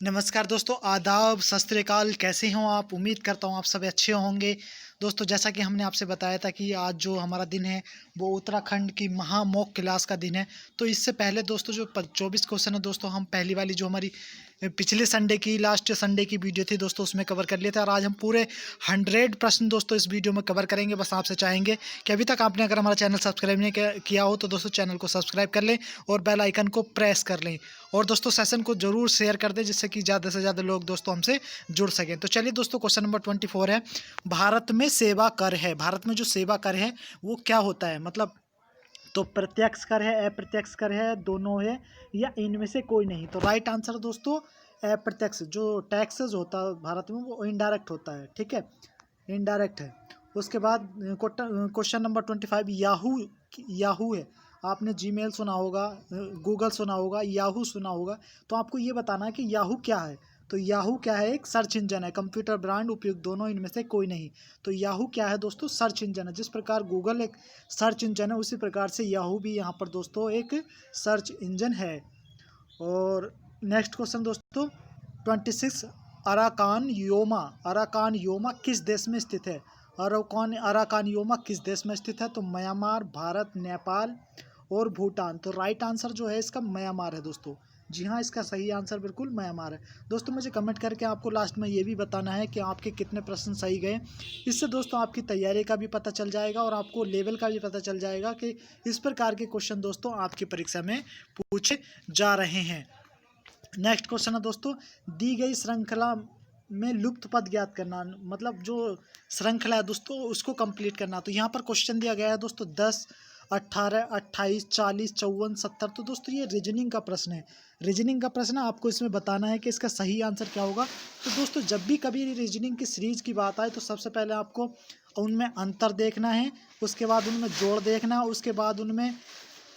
नमस्कार दोस्तों, आदाब, सत श्री अकाल। कैसे हो आप? उम्मीद करता हूँ आप सब अच्छे होंगे। दोस्तों, जैसा कि हमने आपसे बताया था कि आज जो हमारा दिन है वो उत्तराखंड की महा मॉक क्लास का दिन है। तो इससे पहले दोस्तों जो 24 क्वेश्चन है दोस्तों, हम पहली वाली जो हमारी पिछले संडे की लास्ट संडे की वीडियो थी दोस्तों, उसमें कवर कर लिए थे। और आज हम पूरे 100 प्रश्न दोस्तों इस वीडियो में कवर करेंगे। बस आपसे चाहेंगे कि अभी तक आपने अगर हमारा चैनल सब्सक्राइब नहीं किया हो तो दोस्तों चैनल को सब्सक्राइब कर लें और बेल आइकन को प्रेस कर लें। और दोस्तों सेशन को जरूर शेयर कर दें जिससे कि ज़्यादा से ज़्यादा लोग दोस्तों हमसे जुड़ सकें। तो चलिए दोस्तों, क्वेश्चन नंबर 24 है, भारत में सेवा कर है। भारत में जो सेवा कर है वो क्या होता है? मतलब तो प्रत्यक्ष कर है, अप्रत्यक्ष कर है, दोनों है, या इनमें से कोई नहीं? तो राइट आंसर दोस्तों अप्रत्यक्ष। जो टैक्सेस होता है भारत में वो इनडायरेक्ट होता है, ठीक है, इनडायरेक्ट है। उसके बाद क्वेश्चन नंबर 25 याहू। याहू है, आपने जीमेल सुना होगा, गूगल सुना होगा, याहू सुना होगा। तो आपको ये बताना है कि याहू क्या है। तो याहू क्या है? एक सर्च इंजन है, कंप्यूटर ब्रांड उपयुक्त दोनों इनमें से कोई नहीं। तो याहू क्या है दोस्तों? सर्च इंजन है। जिस प्रकार गूगल एक सर्च इंजन है उसी प्रकार से याहू भी यहाँ पर दोस्तों एक सर्च इंजन है। और नेक्स्ट क्वेश्चन दोस्तों 26, अराकान योमा। अराकान योमा किस देश में स्थित है? अराकान योमा किस देश में स्थित है? तो म्यांमार, भारत, नेपाल और भूटान। तो राइट आंसर जो है इसका म्यांमार है दोस्तों। जी हाँ, इसका सही आंसर बिल्कुल म्यांमार है। दोस्तों मुझे कमेंट करके आपको लास्ट में ये भी बताना है कि आपके कितने प्रश्न सही गए। इससे दोस्तों आपकी तैयारी का भी पता चल जाएगा और आपको लेवल का भी पता चल जाएगा कि इस प्रकार के क्वेश्चन दोस्तों आपकी परीक्षा में पूछे जा रहे हैं। नेक्स्ट क्वेश्चन है दोस्तों, दी गई श्रृंखला में लुप्त पद ज्ञात करना। मतलब जो श्रृंखला है दोस्तों उसको कंप्लीट करना। तो यहाँ पर क्वेश्चन दिया गया है दोस्तों 10, 18, 28, 40, 54, 70। तो दोस्तों ये रीजनिंग का प्रश्न है। रीजनिंग का प्रश्न है, आपको इसमें बताना है कि इसका सही आंसर क्या होगा। तो दोस्तों जब भी कभी रीजनिंग की सीरीज की बात आए तो सबसे पहले आपको उनमें अंतर देखना है, उसके बाद उनमें जोड़ देखना है, उसके बाद उनमें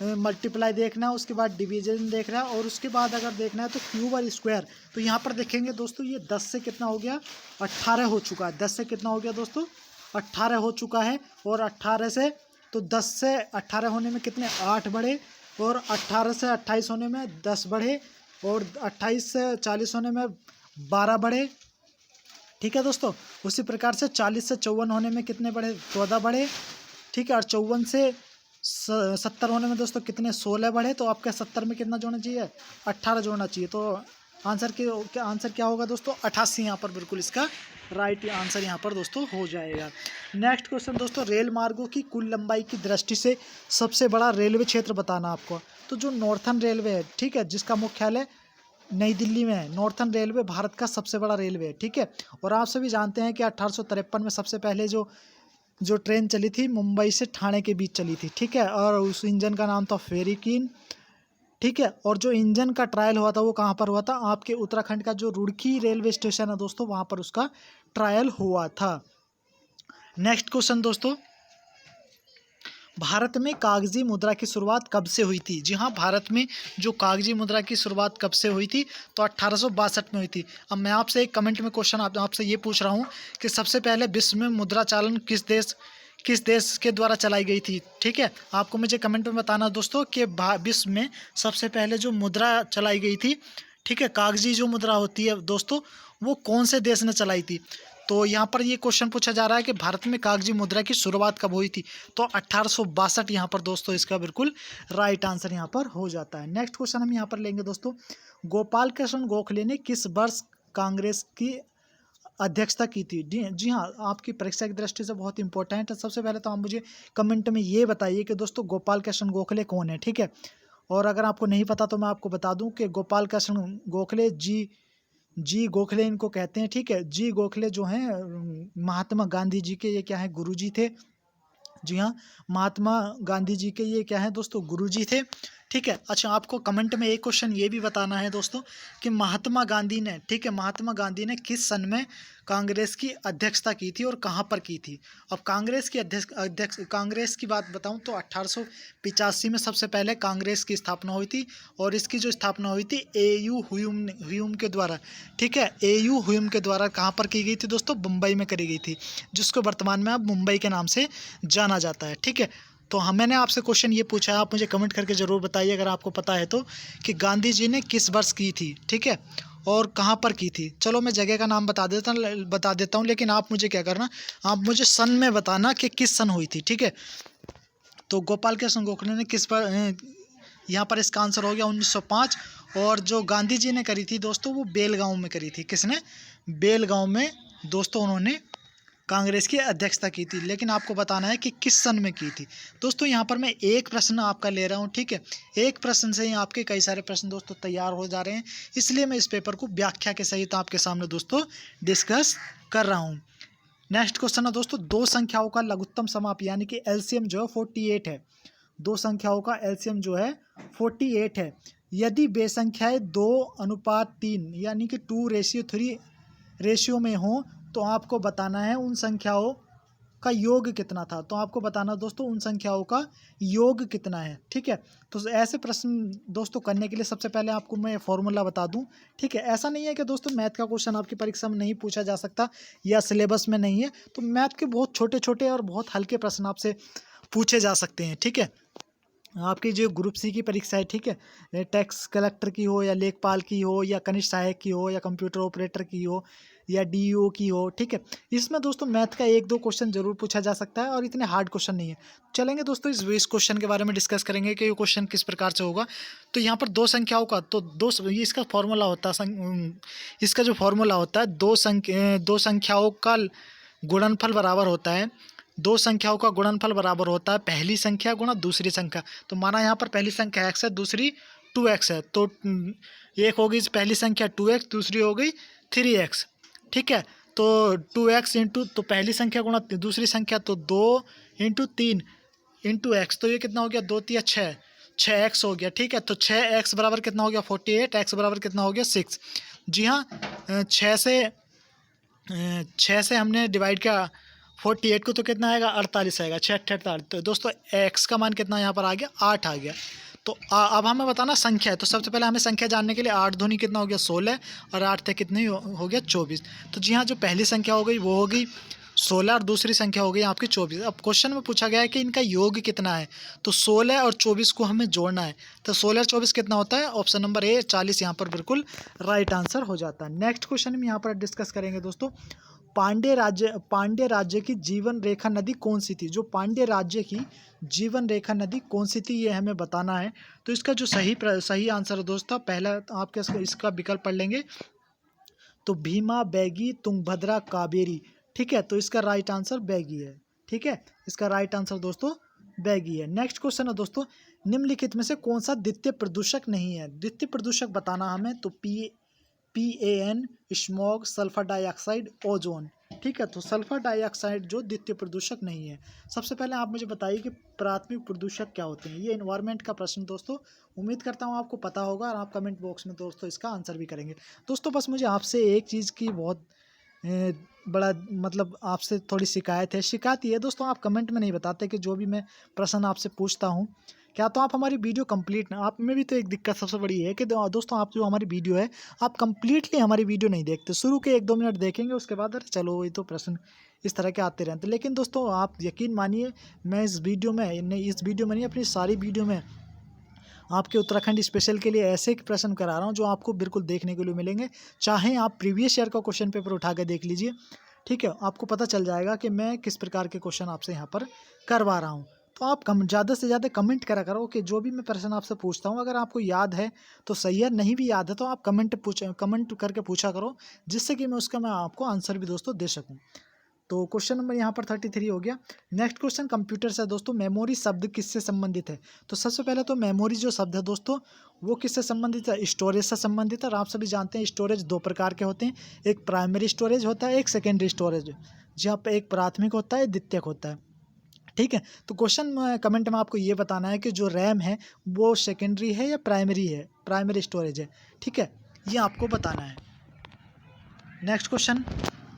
मल्टीप्लाई देखना है, उसके बाद डिवीजन देखना है, और उसके बाद अगर देखना है तो क्यूब और स्क्वायर। तो यहाँ पर देखेंगे दोस्तों ये 10 से कितना हो गया? 18 हो चुका है। 10 से कितना हो गया दोस्तों? 18 हो चुका है। और 18 से तो 10 से 18 होने में कितने 8 बढ़े, और 18 से 28 होने में 10 बढ़े, और 28 से 40 होने में 12 बढ़े। ठीक है दोस्तों, उसी प्रकार से 40 से 54 होने में कितने बढ़े? 14 बढ़े। ठीक है, और 54 से 70 होने में दोस्तों कितने? 16 बढ़े। तो आपका 70 में कितना जोड़ना चाहिए? 18 जोड़ना चाहिए। तो आंसर क्या होगा दोस्तों? 88 यहाँ पर बिल्कुल इसका राइट आंसर यहाँ पर दोस्तों हो जाएगा। नेक्स्ट क्वेश्चन दोस्तों, रेल मार्गों की कुल लंबाई की दृष्टि से सबसे बड़ा रेलवे क्षेत्र बताना आपको। तो जो नॉर्थन रेलवे है, ठीक है, जिसका मुख्यालय नई दिल्ली में है। नॉर्थन रेलवे भारत का सबसे बड़ा रेलवे है, ठीक है। और आप सभी जानते हैं कि 1853 में सबसे पहले जो ट्रेन चली थी मुंबई से ठाणे के बीच चली थी, ठीक है। और उस इंजन का नाम था फेरिकिन, ठीक है। और जो इंजन का ट्रायल हुआ था वो कहाँ पर हुआ था? आपके उत्तराखंड का जो रुड़की रेलवे स्टेशन है दोस्तों, वहाँ पर उसका ट्रायल हुआ था। नेक्स्ट क्वेश्चन दोस्तों, भारत में कागजी मुद्रा की शुरुआत कब से हुई थी? जी हाँ, भारत में जो कागजी मुद्रा की शुरुआत कब से हुई थी? तो 1862 में हुई थी। अब मैं आपसे एक कमेंट में क्वेश्चन आपसे ये पूछ रहा हूँ कि सबसे पहले विश्व में मुद्रा चालन किस देश के द्वारा चलाई गई थी? ठीक है, आपको मुझे कमेंट में बताना दोस्तों कि विश्व में सबसे पहले जो मुद्रा चलाई गई थी, ठीक है, कागजी जो मुद्रा होती है दोस्तों, वो कौन से देश ने चलाई थी? तो यहाँ पर ये क्वेश्चन पूछा जा रहा है कि भारत में कागजी मुद्रा की शुरुआत कब हुई थी? तो 1862 यहाँ पर दोस्तों इसका बिल्कुल राइट आंसर यहाँ पर हो जाता है। नेक्स्ट क्वेश्चन हम यहाँ पर लेंगे दोस्तों, गोपाल कृष्ण गोखले ने किस वर्ष कांग्रेस की अध्यक्षता की थी? जी हाँ, आपकी परीक्षा की दृष्टि से बहुत इंपॉर्टेंट है। सबसे पहले तो आप मुझे कमेंट में ये बताइए कि दोस्तों गोपाल कृष्ण गोखले कौन है, ठीक है। और अगर आपको नहीं पता तो मैं आपको बता दूं कि गोपाल कृष्ण गोखले जी गोखले इनको कहते हैं, ठीक है। जी गोखले जो हैं महात्मा गांधी जी के ये क्या है? गुरुजी थे। जी हाँ, महात्मा गांधी जी के ये क्या है दोस्तों? गुरुजी थे, ठीक है। अच्छा, आपको कमेंट में एक क्वेश्चन ये भी बताना है दोस्तों कि महात्मा गांधी ने, ठीक है, महात्मा गांधी ने किस सन में कांग्रेस की अध्यक्षता की थी और कहाँ पर की थी? अब कांग्रेस की बात बताऊं तो 1885 में सबसे पहले कांग्रेस की स्थापना हुई थी। और इसकी जो स्थापना हुई थी एयू ह्यूम के द्वारा, ठीक है, एयू ह्यूम के द्वारा कहाँ पर की गई थी दोस्तों? मुंबई में करी गई थी, जिसको वर्तमान में अब मुंबई के नाम से जाना जाता है, ठीक है। तो मैंने आपसे क्वेश्चन ये पूछा है, आप मुझे कमेंट करके ज़रूर बताइए अगर आपको पता है तो, कि गांधी जी ने किस वर्ष की थी, ठीक है। और कहाँ पर की थी। चलो मैं जगह का नाम बता देता हूँ, लेकिन आप मुझे क्या करना, आप मुझे सन में बताना कि किस सन हुई थी, ठीक है। तो गोपाल कृष्ण गोखले ने किस पर यहाँ पर इसका आंसर हो गया 1905। और जो गांधी जी ने करी थी दोस्तों वो बेलगांव में करी थी। किसने? बेलगांव में दोस्तों उन्होंने कांग्रेस की अध्यक्षता की थी। लेकिन आपको बताना है कि किस सन में की थी। दोस्तों यहाँ पर मैं एक प्रश्न आपका ले रहा हूँ, ठीक है। एक प्रश्न से ही आपके कई सारे प्रश्न दोस्तों तैयार हो जा रहे हैं, इसलिए मैं इस पेपर को व्याख्या के सहित आपके सामने दोस्तों डिस्कस कर रहा हूँ। नेक्स्ट क्वेश्चन है दोस्तों, दो संख्याओं का लघुत्तम समाप यानी कि एलसीएम जो है 48 है। दो संख्याओं का एलसीएम जो है 48 है। यदि वे संख्याएं 2:3 यानी कि 2:3 रेशियो में हो तो आपको बताना है उन संख्याओं का योग कितना था। तो आपको बताना दोस्तों उन संख्याओं का योग कितना है, ठीक है। तो ऐसे प्रश्न दोस्तों करने के लिए सबसे पहले आपको मैं फॉर्मूला बता दूं, ठीक है। ऐसा नहीं है कि दोस्तों मैथ का क्वेश्चन आपकी परीक्षा में नहीं पूछा जा सकता या सिलेबस में नहीं है, तो मैथ के बहुत छोटे छोटे और बहुत हल्के प्रश्न आपसे पूछे जा सकते हैं, ठीक है। आपकी जो ग्रुप सी की परीक्षा है, ठीक है, टैक्स कलेक्टर की हो या लेखपाल की हो या कनिष्ठ सहायक की हो या कंप्यूटर ऑपरेटर की हो या डीईओ की हो, ठीक है, इसमें दोस्तों मैथ का एक दो क्वेश्चन जरूर पूछा जा सकता है और इतने हार्ड क्वेश्चन नहीं है। चलेंगे दोस्तों इस क्वेश्चन के बारे में डिस्कस करेंगे कि ये क्वेश्चन किस प्रकार से होगा। तो यहाँ पर दो संख्याओं का तो ये इसका फॉर्मूला होता है, इसका जो फॉर्मूला होता है दो संख्याओं का गुणनफल बराबर होता है, दो संख्याओं का गुणनफल बराबर होता है पहली संख्या गुणा दूसरी संख्या। तो माना यहाँ पर पहली संख्या x है, दूसरी 2x है, तो एक हो गई पहली संख्या 2x, दूसरी हो गई 3x, ठीक है। तो 2x इंटू तो पहली संख्या गुणा दूसरी संख्या, तो 2 इंटू 3 इंटू एक्स, तो ये कितना हो गया 2 3 6, 6x हो गया, ठीक है। तो 6x बराबर कितना हो गया 48, x बराबर कितना हो गया 6। जी हाँ, 6 से हमने डिवाइड किया 48 को, तो कितना आएगा 48 आएगा, 6 48। तो दोस्तों x का मान कितना यहाँ पर आ गया 8 आ गया। तो अब हमें बताना संख्या है, तो सबसे पहले हमें संख्या जानने के लिए 8 दूनी कितना हो गया 16 और 8 थे कितनी हो गया 24। तो जी हाँ, जो पहली संख्या हो गई वो हो गई 16 और दूसरी संख्या हो गई आपकी 24। अब क्वेश्चन में पूछा गया है कि इनका योग कितना है, तो 16 और 24 को हमें जोड़ना है। तो 16 और 24 कितना होता है, ऑप्शन नंबर ए 40 यहाँ पर बिल्कुल राइट आंसर हो जाता है। नेक्स्ट क्वेश्चन में यहाँ पर डिस्कस करेंगे दोस्तों, पांड्य राज्य की जीवन रेखा नदी कौन सी थी। जो पांड्य राज्य की जीवन रेखा नदी कौन सी थी ये हमें बताना है। तो इसका जो सही आंसर है दोस्तों, पहला आप इसका विकल्प पढ़ लेंगे, तो भीमा, बैगी, तुंगभद्रा, कावेरी, ठीक है। तो इसका राइट आंसर बैगी है, ठीक है। इसका राइट आंसर दोस्तों बैगी है। नेक्स्ट क्वेश्चन है दोस्तों, निम्नलिखित में से कौन सा द्वितीय प्रदूषक नहीं है। द्वितीय प्रदूषक बताना हमें, तो PAN, smog, sulphur dioxide, ozone, ठीक है। तो सल्फर डाइऑक्साइड जो द्वितीय प्रदूषक नहीं है। सबसे पहले आप मुझे बताइए कि प्राथमिक प्रदूषक क्या होते हैं। ये एनवायरनमेंट का प्रश्न दोस्तों, उम्मीद करता हूँ आपको पता होगा और आप कमेंट बॉक्स में दोस्तों इसका आंसर भी करेंगे। दोस्तों बस मुझे आपसे एक चीज़ की बहुत बड़ा मतलब आपसे थोड़ी शिकायत ये है दोस्तों, आप कमेंट में नहीं बताते कि जो भी मैं प्रश्न आपसे पूछता हूँ क्या, तो आप हमारी वीडियो कंप्लीट ना, आप में भी तो एक दिक्कत सबसे बड़ी है कि दोस्तों आप जो हमारी वीडियो है आप कंप्लीटली हमारी वीडियो नहीं देखते। शुरू के 1-2 मिनट देखेंगे, उसके बाद अरे चलो ये तो प्रश्न इस तरह के आते रहते। लेकिन दोस्तों आप यकीन मानिए, मैं इस वीडियो में नहीं, अपनी सारी वीडियो में आपके उत्तराखंड स्पेशल के लिए ऐसे प्रश्न करा रहा हूँ जो आपको बिल्कुल देखने के लिए मिलेंगे। चाहे आप प्रीवियस ईयर का क्वेश्चन पेपर उठा के देख लीजिए, ठीक है, आपको पता चल जाएगा कि मैं किस प्रकार के क्वेश्चन आपसे यहाँ पर करवा रहा हूँ। तो आप ज़्यादा से ज़्यादा कमेंट करा करो कि जो भी मैं प्रश्न आपसे पूछता हूँ अगर आपको याद है तो सही है, नहीं भी याद है तो आप कमेंट करके पूछा करो, जिससे कि मैं आपको आंसर भी दोस्तों दे सकूँ। तो क्वेश्चन नंबर यहाँ पर 33 हो गया। नेक्स्ट क्वेश्चन कंप्यूटर से दोस्तों, मेमोरी शब्द किससे संबंधित है। तो सबसे पहले तो मेमोरी जो शब्द है दोस्तों वो किससे संबंधित है, स्टोरेज से संबंधित है। और आप सभी जानते हैं स्टोरेज दो प्रकार के होते हैं, एक प्राइमरी स्टोरेज होता है, एक सेकेंडरी स्टोरेज, जहाँ पर एक प्राथमिक होता है, द्वितीयक होता है, ठीक है। तो क्वेश्चन कमेंट में आपको ये बताना है कि जो रैम है वो सेकेंडरी है या प्राइमरी स्टोरेज है, ठीक है, ये आपको बताना है। नेक्स्ट क्वेश्चन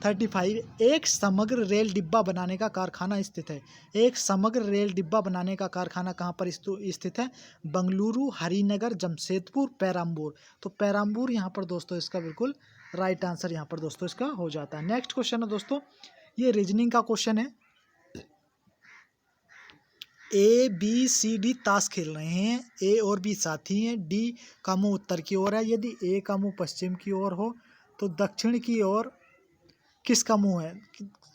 35, एक समग्र रेल डिब्बा बनाने का कारखाना स्थित है। एक समग्र रेल डिब्बा बनाने का कारखाना कहाँ पर स्थित है, बंगलुरु, हरिनगर, जमशेदपुर, पेराम्बूर। तो पेराम्बूर यहाँ पर दोस्तों इसका बिल्कुल राइट आंसर यहाँ पर दोस्तों इसका हो जाता है। नेक्स्ट क्वेश्चन है दोस्तों, ये रीजनिंग का क्वेश्चन है। ABCD ताश खेल रहे हैं, A और B साथी हैं, D का मुंह उत्तर की ओर है। यदि A का मुंह पश्चिम की ओर हो तो दक्षिण की ओर किसका मुंह है?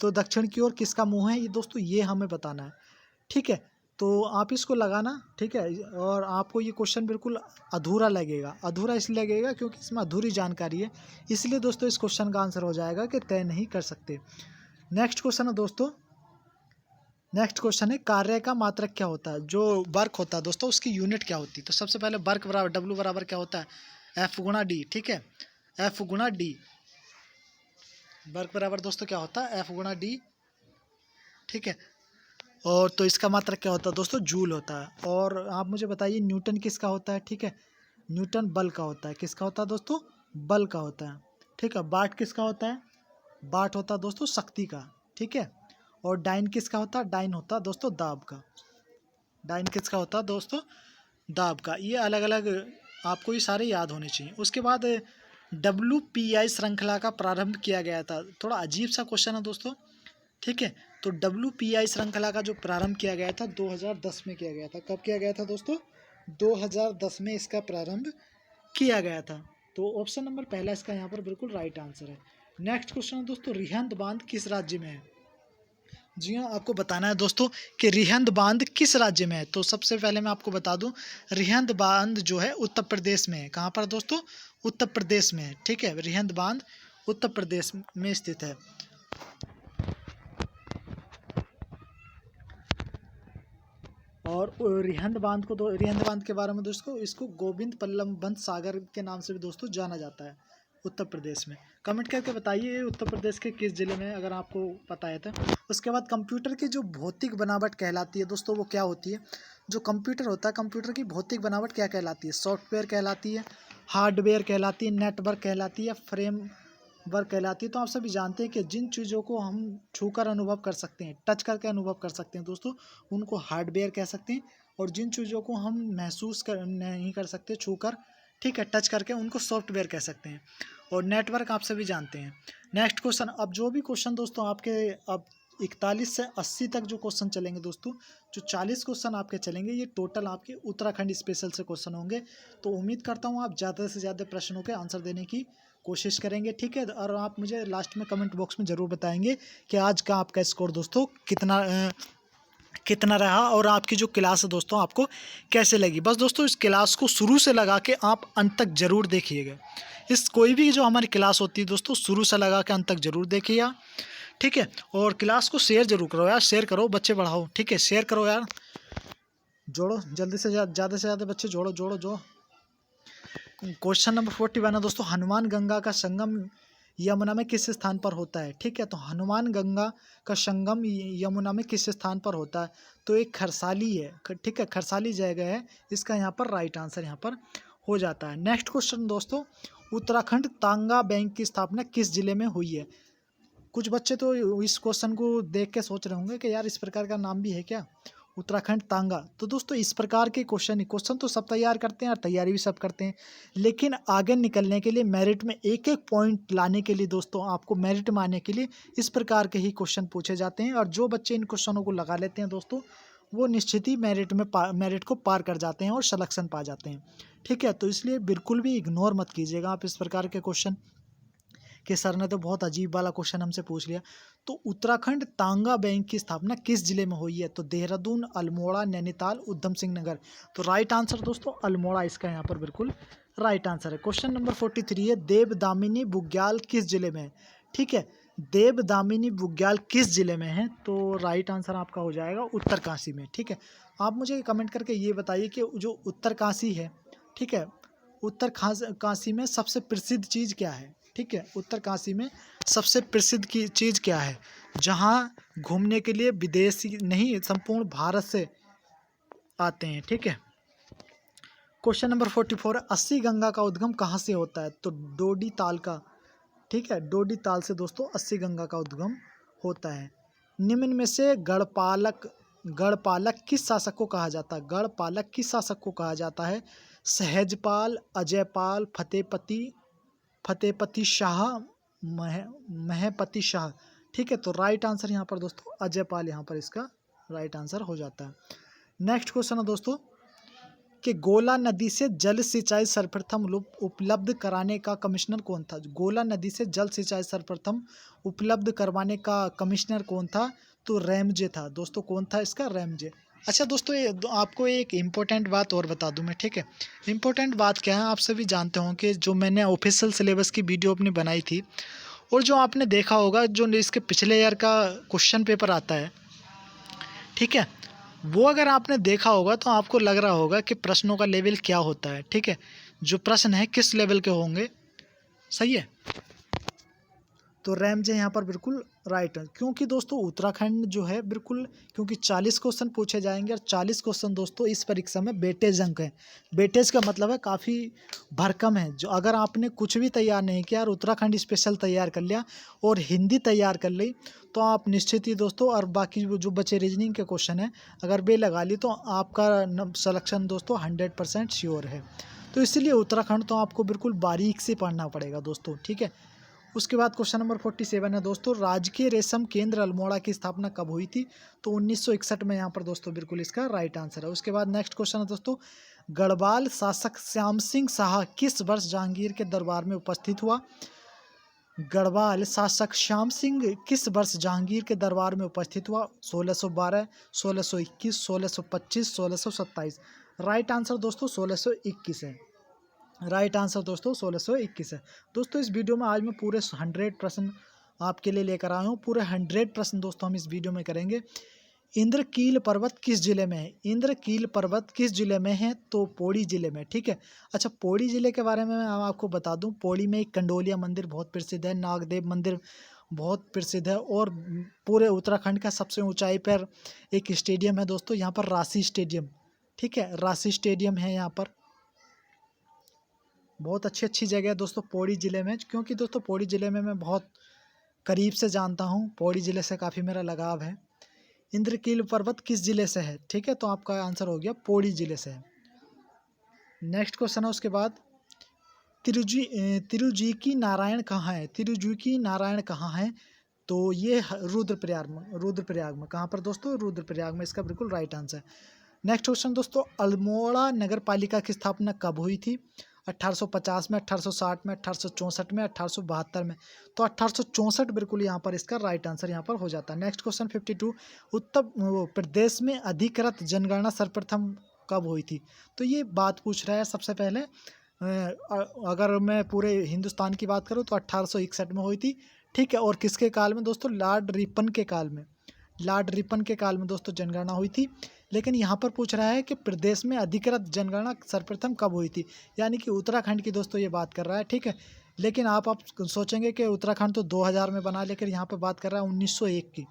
तो दक्षिण की ओर किसका मुंह है, ये दोस्तों ये हमें बताना है। ठीक है, तो आप इसको लगाना। ठीक है, और आपको ये क्वेश्चन बिल्कुल अधूरा लगेगा। अधूरा इसलिए लगेगा क्योंकि इसमें अधूरी जानकारी है, इसलिए दोस्तों इस क्वेश्चन का आंसर हो जाएगा कि तय नहीं कर सकते। नेक्स्ट क्वेश्चन है दोस्तों, नेक्स्ट क्वेश्चन है कार्य का मात्रक क्या होता है? जो वर्क होता है दोस्तों उसकी यूनिट क्या होती है? तो सबसे पहले वर्क बराबर W बराबर क्या होता है? F गुणा D। ठीक है, F गुणा D। वर्क बराबर दोस्तों क्या होता है? F गुणा D। ठीक है, और तो इसका मात्रक क्या होता है दोस्तों? जूल होता है। और आप मुझे बताइए न्यूटन किसका होता है? ठीक है, न्यूटन बल का होता है। किसका होता है दोस्तों? बल का होता है। ठीक है, वाट किसका होता है? वाट होता है दोस्तों शक्ति का। ठीक है, और डाइन किसका होता है? डाइन होता है दोस्तों दाब का। डाइन किसका होता है दोस्तों? दाब का। ये अलग अलग आपको ये सारे याद होने चाहिए। उसके बाद WPI श्रृंखला का प्रारंभ किया गया था। थोड़ा अजीब सा क्वेश्चन है दोस्तों। ठीक है, तो WPI श्रृंखला का जो प्रारंभ किया गया था 2010 में किया गया था। कब किया गया था दोस्तों? 2010 में इसका प्रारंभ किया गया था। तो ऑप्शन नंबर पहला इसका यहाँ पर बिल्कुल राइट आंसर है। नेक्स्ट क्वेश्चन है दोस्तों, रिहंद बांध किस राज्य में है? जी हाँ, आपको बताना है दोस्तों कि रिहंद बांध किस राज्य में है। तो सबसे पहले मैं आपको बता दूं, रिहंद बांध जो है उत्तर प्रदेश में है। कहाँ पर दोस्तों? उत्तर प्रदेश में है। ठीक है, रिहंद बांध उत्तर प्रदेश में स्थित है। और रिहंद बांध के बारे में दोस्तों इसको गोविंद पल्लम बंद सागर के नाम से भी दोस्तों जाना जाता है उत्तर प्रदेश में। कमेंट करके बताइए उत्तर प्रदेश के किस जिले में है, अगर आपको पता है तो। उसके बाद कंप्यूटर की जो भौतिक बनावट कहलाती है दोस्तों वो क्या होती है? जो कंप्यूटर होता है, कंप्यूटर की भौतिक बनावट क्या कहलाती है? सॉफ्टवेयर कहलाती है, हार्डवेयर कहलाती है, नेटवर्क कहलाती है, फ्रेम वर्क कहलाती है। तो आप सभी जानते हैं कि जिन चीज़ों को हम छूकर अनुभव कर सकते हैं, टच करके अनुभव कर सकते हैं दोस्तों, उनको हार्डवेयर कह सकते हैं। और जिन चीज़ों को हम महसूस कर नहीं कर सकते छूकर, ठीक है, टच करके, उनको सॉफ्टवेयर कह सकते हैं। और नेटवर्क आप सभी जानते हैं। नेक्स्ट क्वेश्चन, अब जो भी क्वेश्चन दोस्तों आपके अब 41 से 80 तक जो क्वेश्चन चलेंगे दोस्तों, जो 40 क्वेश्चन आपके चलेंगे, ये टोटल आपके उत्तराखंड स्पेशल से क्वेश्चन होंगे। तो उम्मीद करता हूँ आप ज़्यादा से ज़्यादा प्रश्नों के आंसर देने की कोशिश करेंगे। ठीक है, और आप मुझे लास्ट में कमेंट बॉक्स में ज़रूर बताएंगे कि आज का आपका स्कोर दोस्तों कितना रहा, और आपकी जो क्लास है दोस्तों आपको कैसे लगी। बस दोस्तों इस क्लास को शुरू से लगा के आप अंत तक ज़रूर देखिएगा। इस कोई भी जो हमारी क्लास होती है दोस्तों शुरू से लगा के अंत तक ज़रूर देखिएगा। ठीक है, और क्लास को शेयर जरूर करो यार, शेयर करो, बच्चे बढ़ाओ। ठीक है, शेयर करो यार, जोड़ो जल्दी से ज़्यादा से ज़्यादा बच्चे जोड़ो जोड़ो जो। क्वेश्चन नंबर 41 है दोस्तों, हनुमान गंगा का संगम यमुना में किस स्थान पर होता है? ठीक है, तो हनुमान गंगा का संगम यमुना में किस स्थान पर होता है? तो एक खरसाली है। ठीक है, खरसाली जगह है, इसका यहाँ पर राइट आंसर यहाँ पर हो जाता है। नेक्स्ट क्वेश्चन दोस्तों, उत्तराखंड तांगा बैंक की स्थापना किस जिले में हुई है? कुछ बच्चे तो इस क्वेश्चन को देख के सोच रहे होंगे कि यार इस प्रकार का नाम भी है क्या, उत्तराखंड तांगा। तो दोस्तों इस प्रकार के क्वेश्चन तो सब तैयार करते हैं और तैयारी भी सब करते हैं, लेकिन आगे निकलने के लिए मेरिट में एक एक पॉइंट लाने के लिए दोस्तों, आपको मेरिट में आने के लिए इस प्रकार के ही क्वेश्चन पूछे जाते हैं। और जो बच्चे इन क्वेश्चनों को लगा लेते हैं दोस्तों, वो निश्चित ही मेरिट को पार कर जाते हैं और सिलेक्शन पा जाते हैं। ठीक है, तो इसलिए बिल्कुल भी इग्नोर मत कीजिएगा आप इस प्रकार के क्वेश्चन कि सर ने तो बहुत अजीब वाला क्वेश्चन हमसे पूछ लिया। तो उत्तराखंड तांगा बैंक की स्थापना किस जिले में हुई है? तो देहरादून, अल्मोड़ा, नैनीताल, उधम सिंह नगर। तो राइट आंसर दोस्तों अल्मोड़ा इसका यहाँ पर बिल्कुल राइट आंसर है। क्वेश्चन नंबर 43 है, देवदामिनी बुग्याल किस जिले में है? ठीक है, देवदामिनी बुग्याल किस जिले में है? तो राइट आंसर आपका हो जाएगा उत्तरकाशी में। ठीक है, आप मुझे कमेंट करके ये बताइए कि जो उत्तरकाशी है, ठीक है, काशी में सबसे प्रसिद्ध चीज़ क्या है? ठीक है, उत्तरकाशी में सबसे प्रसिद्ध की चीज़ क्या है, जहाँ घूमने के लिए विदेशी नहीं संपूर्ण भारत से आते हैं? ठीक है, क्वेश्चन नंबर 44 है, 80 गंगा का उद्गम कहाँ से होता है? तो डोडी ताल का। ठीक है, डोडी ताल से दोस्तों 80 गंगा का उद्गम होता है। निम्न में से गढ़पालक किस शासक को कहा जाता है? गढ़पालक किस शासक को कहा जाता है? सहजपाल, अजयपाल, फतेहपति शाह, महपति शाह। ठीक है, तो राइट आंसर यहाँ पर दोस्तों अजयपाल यहाँ पर इसका राइट आंसर हो जाता है। नेक्स्ट क्वेश्चन है दोस्तों कि गोला नदी से जल सिंचाई सर्वप्रथम उपलब्ध कराने का कमिश्नर कौन था? गोला नदी से जल सिंचाई सर्वप्रथम उपलब्ध करवाने का कमिश्नर कौन था? तो रैमजे था दोस्तों। कौन था इसका? रैमजे। अच्छा दोस्तों, आपको एक इम्पोर्टेंट बात और बता दूं मैं, ठीक है। इम्पोर्टेंट बात क्या है, आप सभी जानते हो कि जो मैंने ऑफिशियल सिलेबस की वीडियो अपनी बनाई थी और जो आपने देखा होगा जो इसके पिछले ईयर का क्वेश्चन पेपर आता है, ठीक है, वो अगर आपने देखा होगा तो आपको लग रहा होगा कि प्रश्नों का लेवल क्या होता है, ठीक है, जो प्रश्न है किस लेवल के होंगे। सही है, तो रैमजे यहाँ पर बिल्कुल राइट है, क्योंकि दोस्तों उत्तराखंड जो है बिल्कुल, क्योंकि 40 क्वेश्चन पूछे जाएंगे और 40 क्वेश्चन दोस्तों इस परीक्षा में वेटेज अंक है। वेटेज का मतलब है काफ़ी भरकम है। जो अगर आपने कुछ भी तैयार नहीं किया और उत्तराखंड स्पेशल तैयार कर लिया और हिंदी तैयार कर ली तो आप निश्चित ही दोस्तों, और बाकी जो बचे रीजनिंग के क्वेश्चन हैं अगर वे लगा ली तो आपका सिलेक्शन दोस्तों 100% श्योर है। तो इसीलिए उत्तराखंड तो आपको बिल्कुल बारीक से पढ़ना पड़ेगा दोस्तों, ठीक है। उसके बाद क्वेश्चन नंबर 47 है दोस्तों, राजकीय रेशम केंद्र अल्मोड़ा की स्थापना कब हुई थी? तो 1961 में यहाँ पर दोस्तों बिल्कुल इसका राइट आंसर है। उसके बाद नेक्स्ट क्वेश्चन है दोस्तों, गढ़वाल शासक श्याम सिंह शाह किस वर्ष जहांगीर के दरबार में उपस्थित हुआ? गढ़वाल शासक श्याम सिंह किस वर्ष जहांगीर के दरबार में उपस्थित हुआ? 1612, 1621, 1625, 1627। राइट आंसर दोस्तों 1621 है। राइट आंसर दोस्तों 1621 है। दोस्तों इस वीडियो में आज मैं पूरे 100% आपके लिए लेकर आया हूँ। पूरे 100 प्रश्न दोस्तों हम इस वीडियो में करेंगे। इंद्रकील पर्वत किस जिले में है? इंद्रकील पर्वत किस जिले में है? तो पौड़ी जिले में, ठीक है। अच्छा, पौड़ी जिले के बारे में मैं आपको बता दूं, पौड़ी में एक कंडोलिया मंदिर बहुत प्रसिद्ध है, नागदेव मंदिर बहुत प्रसिद्ध है, और पूरे उत्तराखंड का सबसे ऊंचाई पर एक स्टेडियम है दोस्तों, यहाँ पर राशि स्टेडियम, ठीक है, राशि स्टेडियम है यहाँ पर। बहुत अच्छी अच्छी जगह है दोस्तों पौड़ी ज़िले में, क्योंकि दोस्तों पौड़ी ज़िले में मैं बहुत करीब से जानता हूँ, पौड़ी ज़िले से काफ़ी मेरा लगाव है। इंद्रकील पर्वत किस ज़िले से है? ठीक है, तो आपका आंसर हो गया पौड़ी ज़िले से है। नेक्स्ट क्वेश्चन है उसके बाद, तिरुजी की नारायण कहाँ है? तिरुजी की नारायण कहाँ है? तो ये रुद्रप्रयाग में। कहाँ पर दोस्तों? रुद्रप्रयाग में, इसका बिल्कुल राइट आंसर। नेक्स्ट क्वेश्चन दोस्तों, अल्मोड़ा नगर पालिका की स्थापना कब हुई थी? 1850 में, 1860 में, 1864 में, 1872 में। तो 1864 बिल्कुल यहाँ पर इसका राइट आंसर यहाँ पर हो जाता है। नेक्स्ट क्वेश्चन 52, उत्तर प्रदेश में अधिकृत जनगणना सर्वप्रथम कब हुई थी? तो ये बात पूछ रहा है सबसे पहले, अगर मैं पूरे हिंदुस्तान की बात करूँ तो 1861 में हुई थी, ठीक है। और किसके काल में दोस्तों? लॉर्ड रिपन के काल में। लॉर्ड रिपन के काल में दोस्तों जनगणना हुई थी। लेकिन यहाँ पर पूछ रहा है कि प्रदेश में अधिकृत जनगणना सर्वप्रथम कब हुई थी, यानी कि उत्तराखंड की दोस्तों ये बात कर रहा है, ठीक है। लेकिन आप सोचेंगे कि उत्तराखंड तो 2000 में बना, लेकिन यहाँ पर बात कर रहा है 1901 की,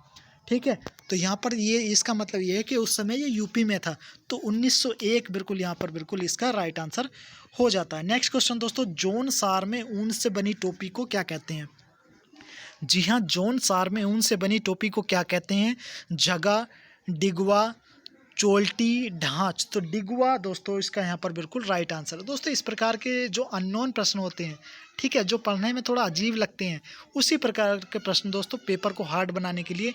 ठीक है। तो यहाँ पर ये इसका मतलब ये है कि उस समय ये यूपी में था, तो 1901 बिल्कुल यहाँ पर बिल्कुल इसका राइट आंसर हो जाता है। नेक्स्ट क्वेश्चन दोस्तों, जौन सार में ऊन से बनी टोपी को क्या कहते हैं? जी हाँ, जौन सार में ऊन से बनी टोपी को क्या कहते हैं? जगा, डिगवा, चोल्टी, ढांच। तो डिगवा दोस्तों इसका यहाँ पर बिल्कुल राइट आंसर है। दोस्तों इस प्रकार के जो अननोन प्रश्न होते हैं, ठीक है, जो पढ़ने में थोड़ा अजीब लगते हैं, उसी प्रकार के प्रश्न दोस्तों पेपर को हार्ड बनाने के लिए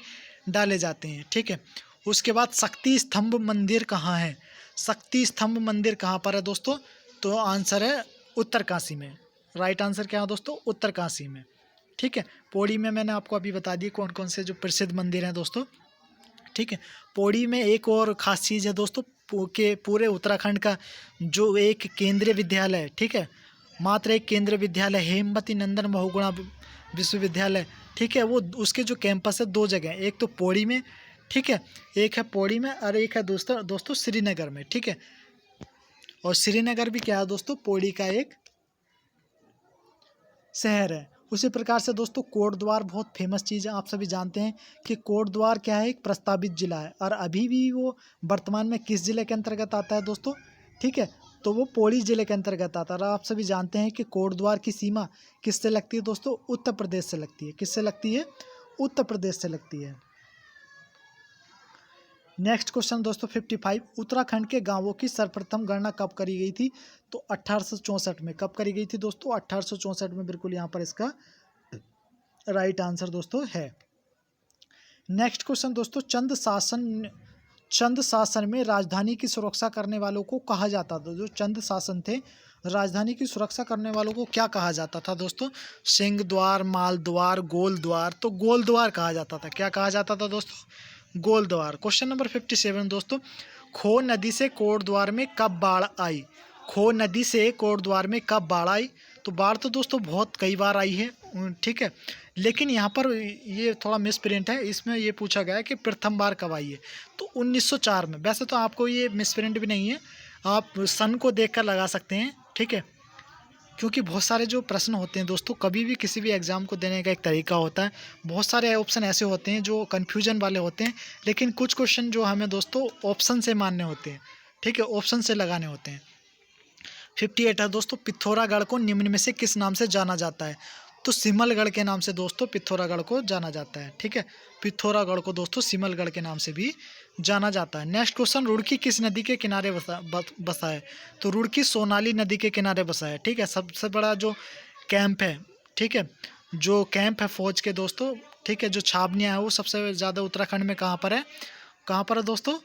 डाले जाते हैं, ठीक है। उसके बाद शक्ति स्तंभ मंदिर कहाँ है? शक्ति स्तंभ मंदिर कहाँ पर है दोस्तों? तो आंसर है उत्तरकाशी में। राइट आंसर क्या है दोस्तों? उत्तरकाशी में, ठीक है। पौड़ी में मैंने आपको अभी बता दिए कौन कौन से जो प्रसिद्ध मंदिर हैं दोस्तों, ठीक है। पौड़ी में एक और ख़ास चीज़ है दोस्तों, के पूरे उत्तराखंड का जो एक केंद्रीय विद्यालय है, ठीक है, मात्र एक केंद्रीय विद्यालय, हेमवती नंदन बहुगुणा विश्वविद्यालय, ठीक है, वो उसके जो कैंपस है दो जगह, एक तो पौड़ी में, ठीक है, एक है पौड़ी में और एक है दोस्तों श्रीनगर में, ठीक है। और श्रीनगर भी क्या है दोस्तों? पौड़ी का एक शहर है। उसी प्रकार से दोस्तों कोटद्वार बहुत फेमस चीज़ है, आप सभी जानते हैं कि कोटद्वार क्या है? एक प्रस्तावित जिला है, और अभी भी वो वर्तमान में किस जिले के अंतर्गत आता है दोस्तों? ठीक है, तो वो पौड़ी जिले के अंतर्गत आता है। और आप सभी जानते हैं कि कोटद्वार की सीमा किससे लगती है दोस्तों? उत्तर प्रदेश से लगती है। किससे लगती है? उत्तर प्रदेश से लगती है। नेक्स्ट क्वेश्चन दोस्तों 55, उत्तराखंड के गांवों की सर्वप्रथम गणना कब करी गई थी? तो 1864 में। कब करी गई थी दोस्तों? 1864 में, बिल्कुल यहाँ पर इसका राइट आंसर दोस्तों है। नेक्स्ट क्वेश्चन दोस्तों, चंद शासन चंद शासन में राजधानी की सुरक्षा करने वालों को कहा जाता था। जो चंद शासन थे, राजधानी की सुरक्षा करने वालों को क्या कहा जाता था दोस्तों? सिंह द्वार, माल द्वार, गोल द्वार। तो गोल द्वार कहा जाता था। क्या कहा जाता था दोस्तों? गोल द्वार। क्वेश्चन नंबर 57 दोस्तों, खो नदी से कोट द्वार में कब बाढ़ आई? खो नदी से कोट द्वार में कब बाढ़ आई? तो बाढ़ तो दोस्तों बहुत कई बार आई है, ठीक है, लेकिन यहाँ पर ये थोड़ा मिसप्रिंट है। इसमें ये पूछा गया है कि प्रथम बार कब आई है, तो 1904 में। वैसे तो आपको ये मिसप्रिंट भी नहीं है, आप सन को देखकर लगा सकते हैं, ठीक है, क्योंकि बहुत सारे जो प्रश्न होते हैं दोस्तों, कभी भी किसी भी एग्ज़ाम को देने का एक तरीका होता है। बहुत सारे ऑप्शन ऐसे होते हैं जो कन्फ्यूजन वाले होते हैं, लेकिन कुछ क्वेश्चन जो हमें दोस्तों ऑप्शन से मानने होते हैं, ठीक है, ऑप्शन से लगाने होते हैं। 58 है दोस्तों, पिथौरागढ़ को निम्न में से किस नाम से जाना जाता है? तो सिमलगढ़ के नाम से दोस्तों पिथौरागढ़ को जाना जाता है, ठीक है, पिथौरागढ़ को दोस्तों सिमलगढ़ के नाम से भी जाना जाता है। नेक्स्ट क्वेश्चन, रुड़की किस नदी के किनारे बसा है? तो रुड़की सोनाली नदी के किनारे बसा है, ठीक है। सबसे बड़ा जो कैंप है, ठीक है, जो कैंप है फौज के दोस्तों, ठीक है, जो छावनियाँ है वो सबसे ज़्यादा उत्तराखंड में कहाँ पर है? कहाँ पर है दोस्तों?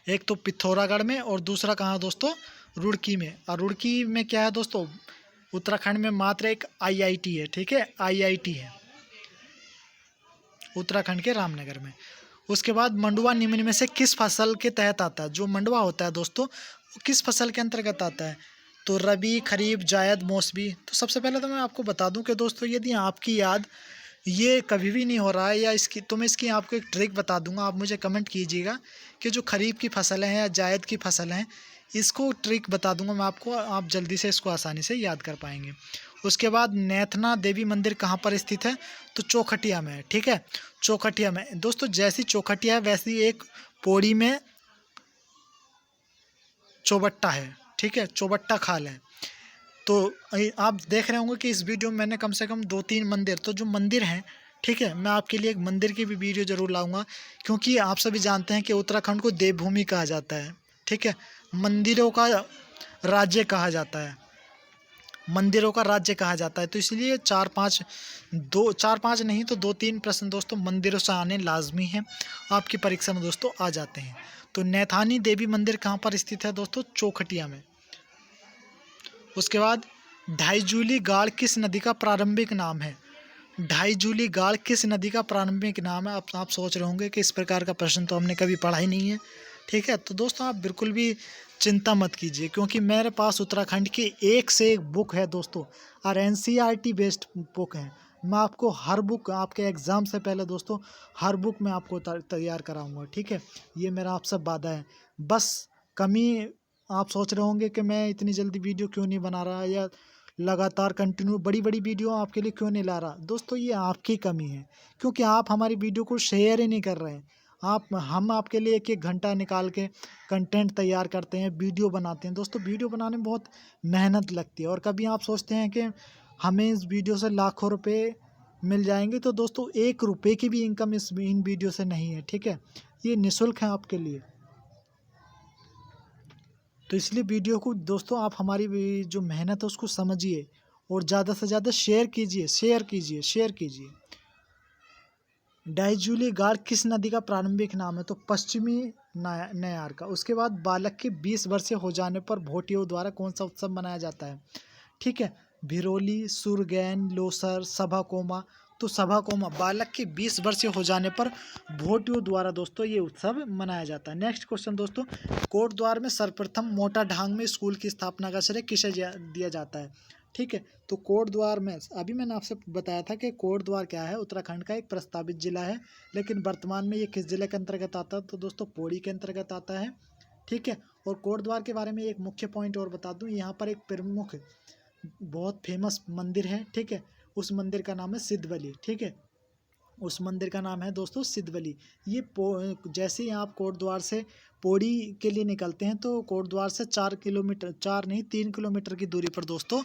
एक तो पिथौरागढ़ में और दूसरा कहाँ दोस्तों? रुड़की में। और रुड़की में क्या है दोस्तों? उत्तराखंड में मात्र एक आईआईटी है, ठीक है, आईआईटी है उत्तराखंड के रामनगर में। उसके बाद मंडुआ निम्न में से किस फसल के तहत आता है? जो मंडुआ होता है दोस्तों, वो किस फसल के अंतर्गत आता है? तो रबी, खरीफ, जायद, मौसमी। तो सबसे पहले तो मैं आपको बता दूं कि दोस्तों यदि आपकी याद ये कभी भी नहीं हो रहा है, या इसकी तो मैं इसकी आपको एक ट्रिक बता दूंगा, आप मुझे कमेंट कीजिएगा कि जो खरीफ की फसल है या जायद की फसल है, इसको ट्रिक बता दूंगा मैं आपको, आप जल्दी से इसको आसानी से याद कर पाएंगे। उसके बाद नैथना देवी मंदिर कहाँ पर स्थित है? तो चौखटिया में है, ठीक है, चौखटिया में। दोस्तों जैसी चौखटिया है वैसी एक पौड़ी में चौबट्टा है, ठीक है, चौबट्टा खाल है। तो आप देख रहे होंगे कि इस वीडियो में मैंने कम से कम 2-3 मंदिर, तो जो मंदिर हैं, ठीक है, मैं आपके लिए एक मंदिर की भी वीडियो ज़रूर लाऊंगा, क्योंकि आप सभी जानते हैं कि उत्तराखंड को देवभूमि कहा जाता है, ठीक है, मंदिरों का राज्य कहा जाता है, मंदिरों का राज्य कहा जाता है। तो इसलिए 4-5 नहीं तो 2-3 प्रश्न दोस्तों मंदिरों से आने लाजमी हैं, आपकी परीक्षा में दोस्तों आ जाते हैं। तो नैथानी देवी मंदिर कहाँ पर स्थित है दोस्तों? चौखटिया में। उसके बाद ढाईजूली गाड़ किस नदी का प्रारंभिक नाम है? ढाईजूली गाड़ किस नदी का प्रारंभिक नाम है? आप सोच रहे होंगे कि इस प्रकार का प्रश्न तो हमने कभी पढ़ा ही नहीं है, ठीक है, तो दोस्तों आप बिल्कुल भी चिंता मत कीजिए, क्योंकि मेरे पास उत्तराखंड की एक से एक बुक है दोस्तों, और एनसीईआरटी बेस्ड बुक है। मैं आपको हर बुक आपके एग्ज़ाम से पहले दोस्तों हर बुक मैं आपको तैयार कराऊंगा, ठीक है, ये मेरा आपसे वादा है। बस कमी, आप सोच रहे होंगे कि मैं इतनी जल्दी वीडियो क्यों नहीं बना रहा, या लगातार कंटिन्यू बड़ी बड़ी वीडियो आपके लिए क्यों नहीं ला रहा दोस्तों, ये आपकी कमी है, क्योंकि आप हमारी वीडियो को शेयर ही नहीं कर रहे हैं। हम आपके लिए 1-1 घंटा निकाल के कंटेंट तैयार करते हैं, वीडियो बनाते हैं दोस्तों, वीडियो बनाने में बहुत मेहनत लगती है, और कभी आप सोचते हैं कि हमें इस वीडियो से लाखों रुपए मिल जाएंगे, तो दोस्तों 1 रुपये की भी इनकम इन वीडियो से नहीं है, ठीक है, ये निःशुल्क है आपके लिए। तो इसलिए वीडियो को दोस्तों आप हमारी जो मेहनत है उसको समझिए, और ज़्यादा से ज़्यादा शेयर कीजिए, शेयर कीजिए, शेयर कीजिए। डाइजूली गाड़ किस नदी का प्रारंभिक नाम है? तो पश्चिमी नयार का। उसके बाद बालक के 20 वर्षीय हो जाने पर भोटियों द्वारा कौन सा उत्सव मनाया जाता है? ठीक है, भिरोली, सुरगैन, लोसर, सभा कोमा। तो सभा कोमा बालक के 20 वर्षीय हो जाने पर भोटियों द्वारा दोस्तों ये उत्सव मनाया जाता है। नेक्स्ट क्वेश्चन दोस्तों, कोट द्वार में सर्वप्रथम मोटा ढांग में स्कूल की स्थापना का श्रेय किसे दिया जाता है? ठीक है, तो कोट द्वार में अभी मैंने आपसे बताया था कि कोट द्वार क्या है, उत्तराखंड का एक प्रस्तावित जिला है, लेकिन वर्तमान में ये किस जिले के अंतर्गत आता है? तो दोस्तों पौड़ी के अंतर्गत आता है, ठीक है। और कोट द्वार के बारे में एक मुख्य पॉइंट और बता दूं, यहाँ पर एक प्रमुख बहुत फेमस मंदिर है, ठीक है, उस मंदिर का नाम है सिद्धवली, ठीक है, उस मंदिर का नाम है दोस्तों सिद्धवली। ये जैसे ही आप कोट द्वार से पौड़ी के लिए निकलते हैं तो कोट द्वार से 4 किलोमीटर, 4 नहीं 3 किलोमीटर की दूरी पर दोस्तों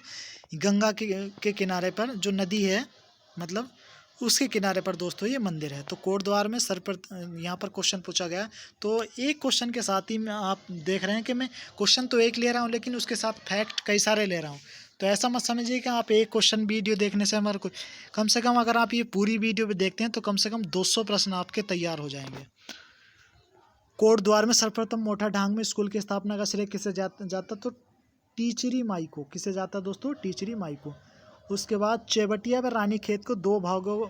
गंगा के किनारे पर जो नदी है, मतलब उसके किनारे पर दोस्तों ये मंदिर है। तो कोट द्वार में यहाँ पर क्वेश्चन पूछा गया, तो एक क्वेश्चन के साथ ही मैं आप देख रहे हैं कि मैं क्वेश्चन तो एक ले रहा हूँ लेकिन उसके साथ फैक्ट कई सारे ले रहा हूँ। तो ऐसा मत समझिए कि आप एक क्वेश्चन वीडियो देखने से हमारा कुछ, कम से कम अगर आप ये पूरी वीडियो भी देखते हैं तो कम से कम 200 प्रश्न आपके तैयार हो जाएंगे। कोटद्वार में सर्वप्रथम मोटा ढांग में स्कूल की स्थापना का श्रेय किसे जाता तो टीचरी माई को। किसे जाता दोस्तों? टीचरी माई को। उसके बाद चेवटिया व रानीखेत को दो भागों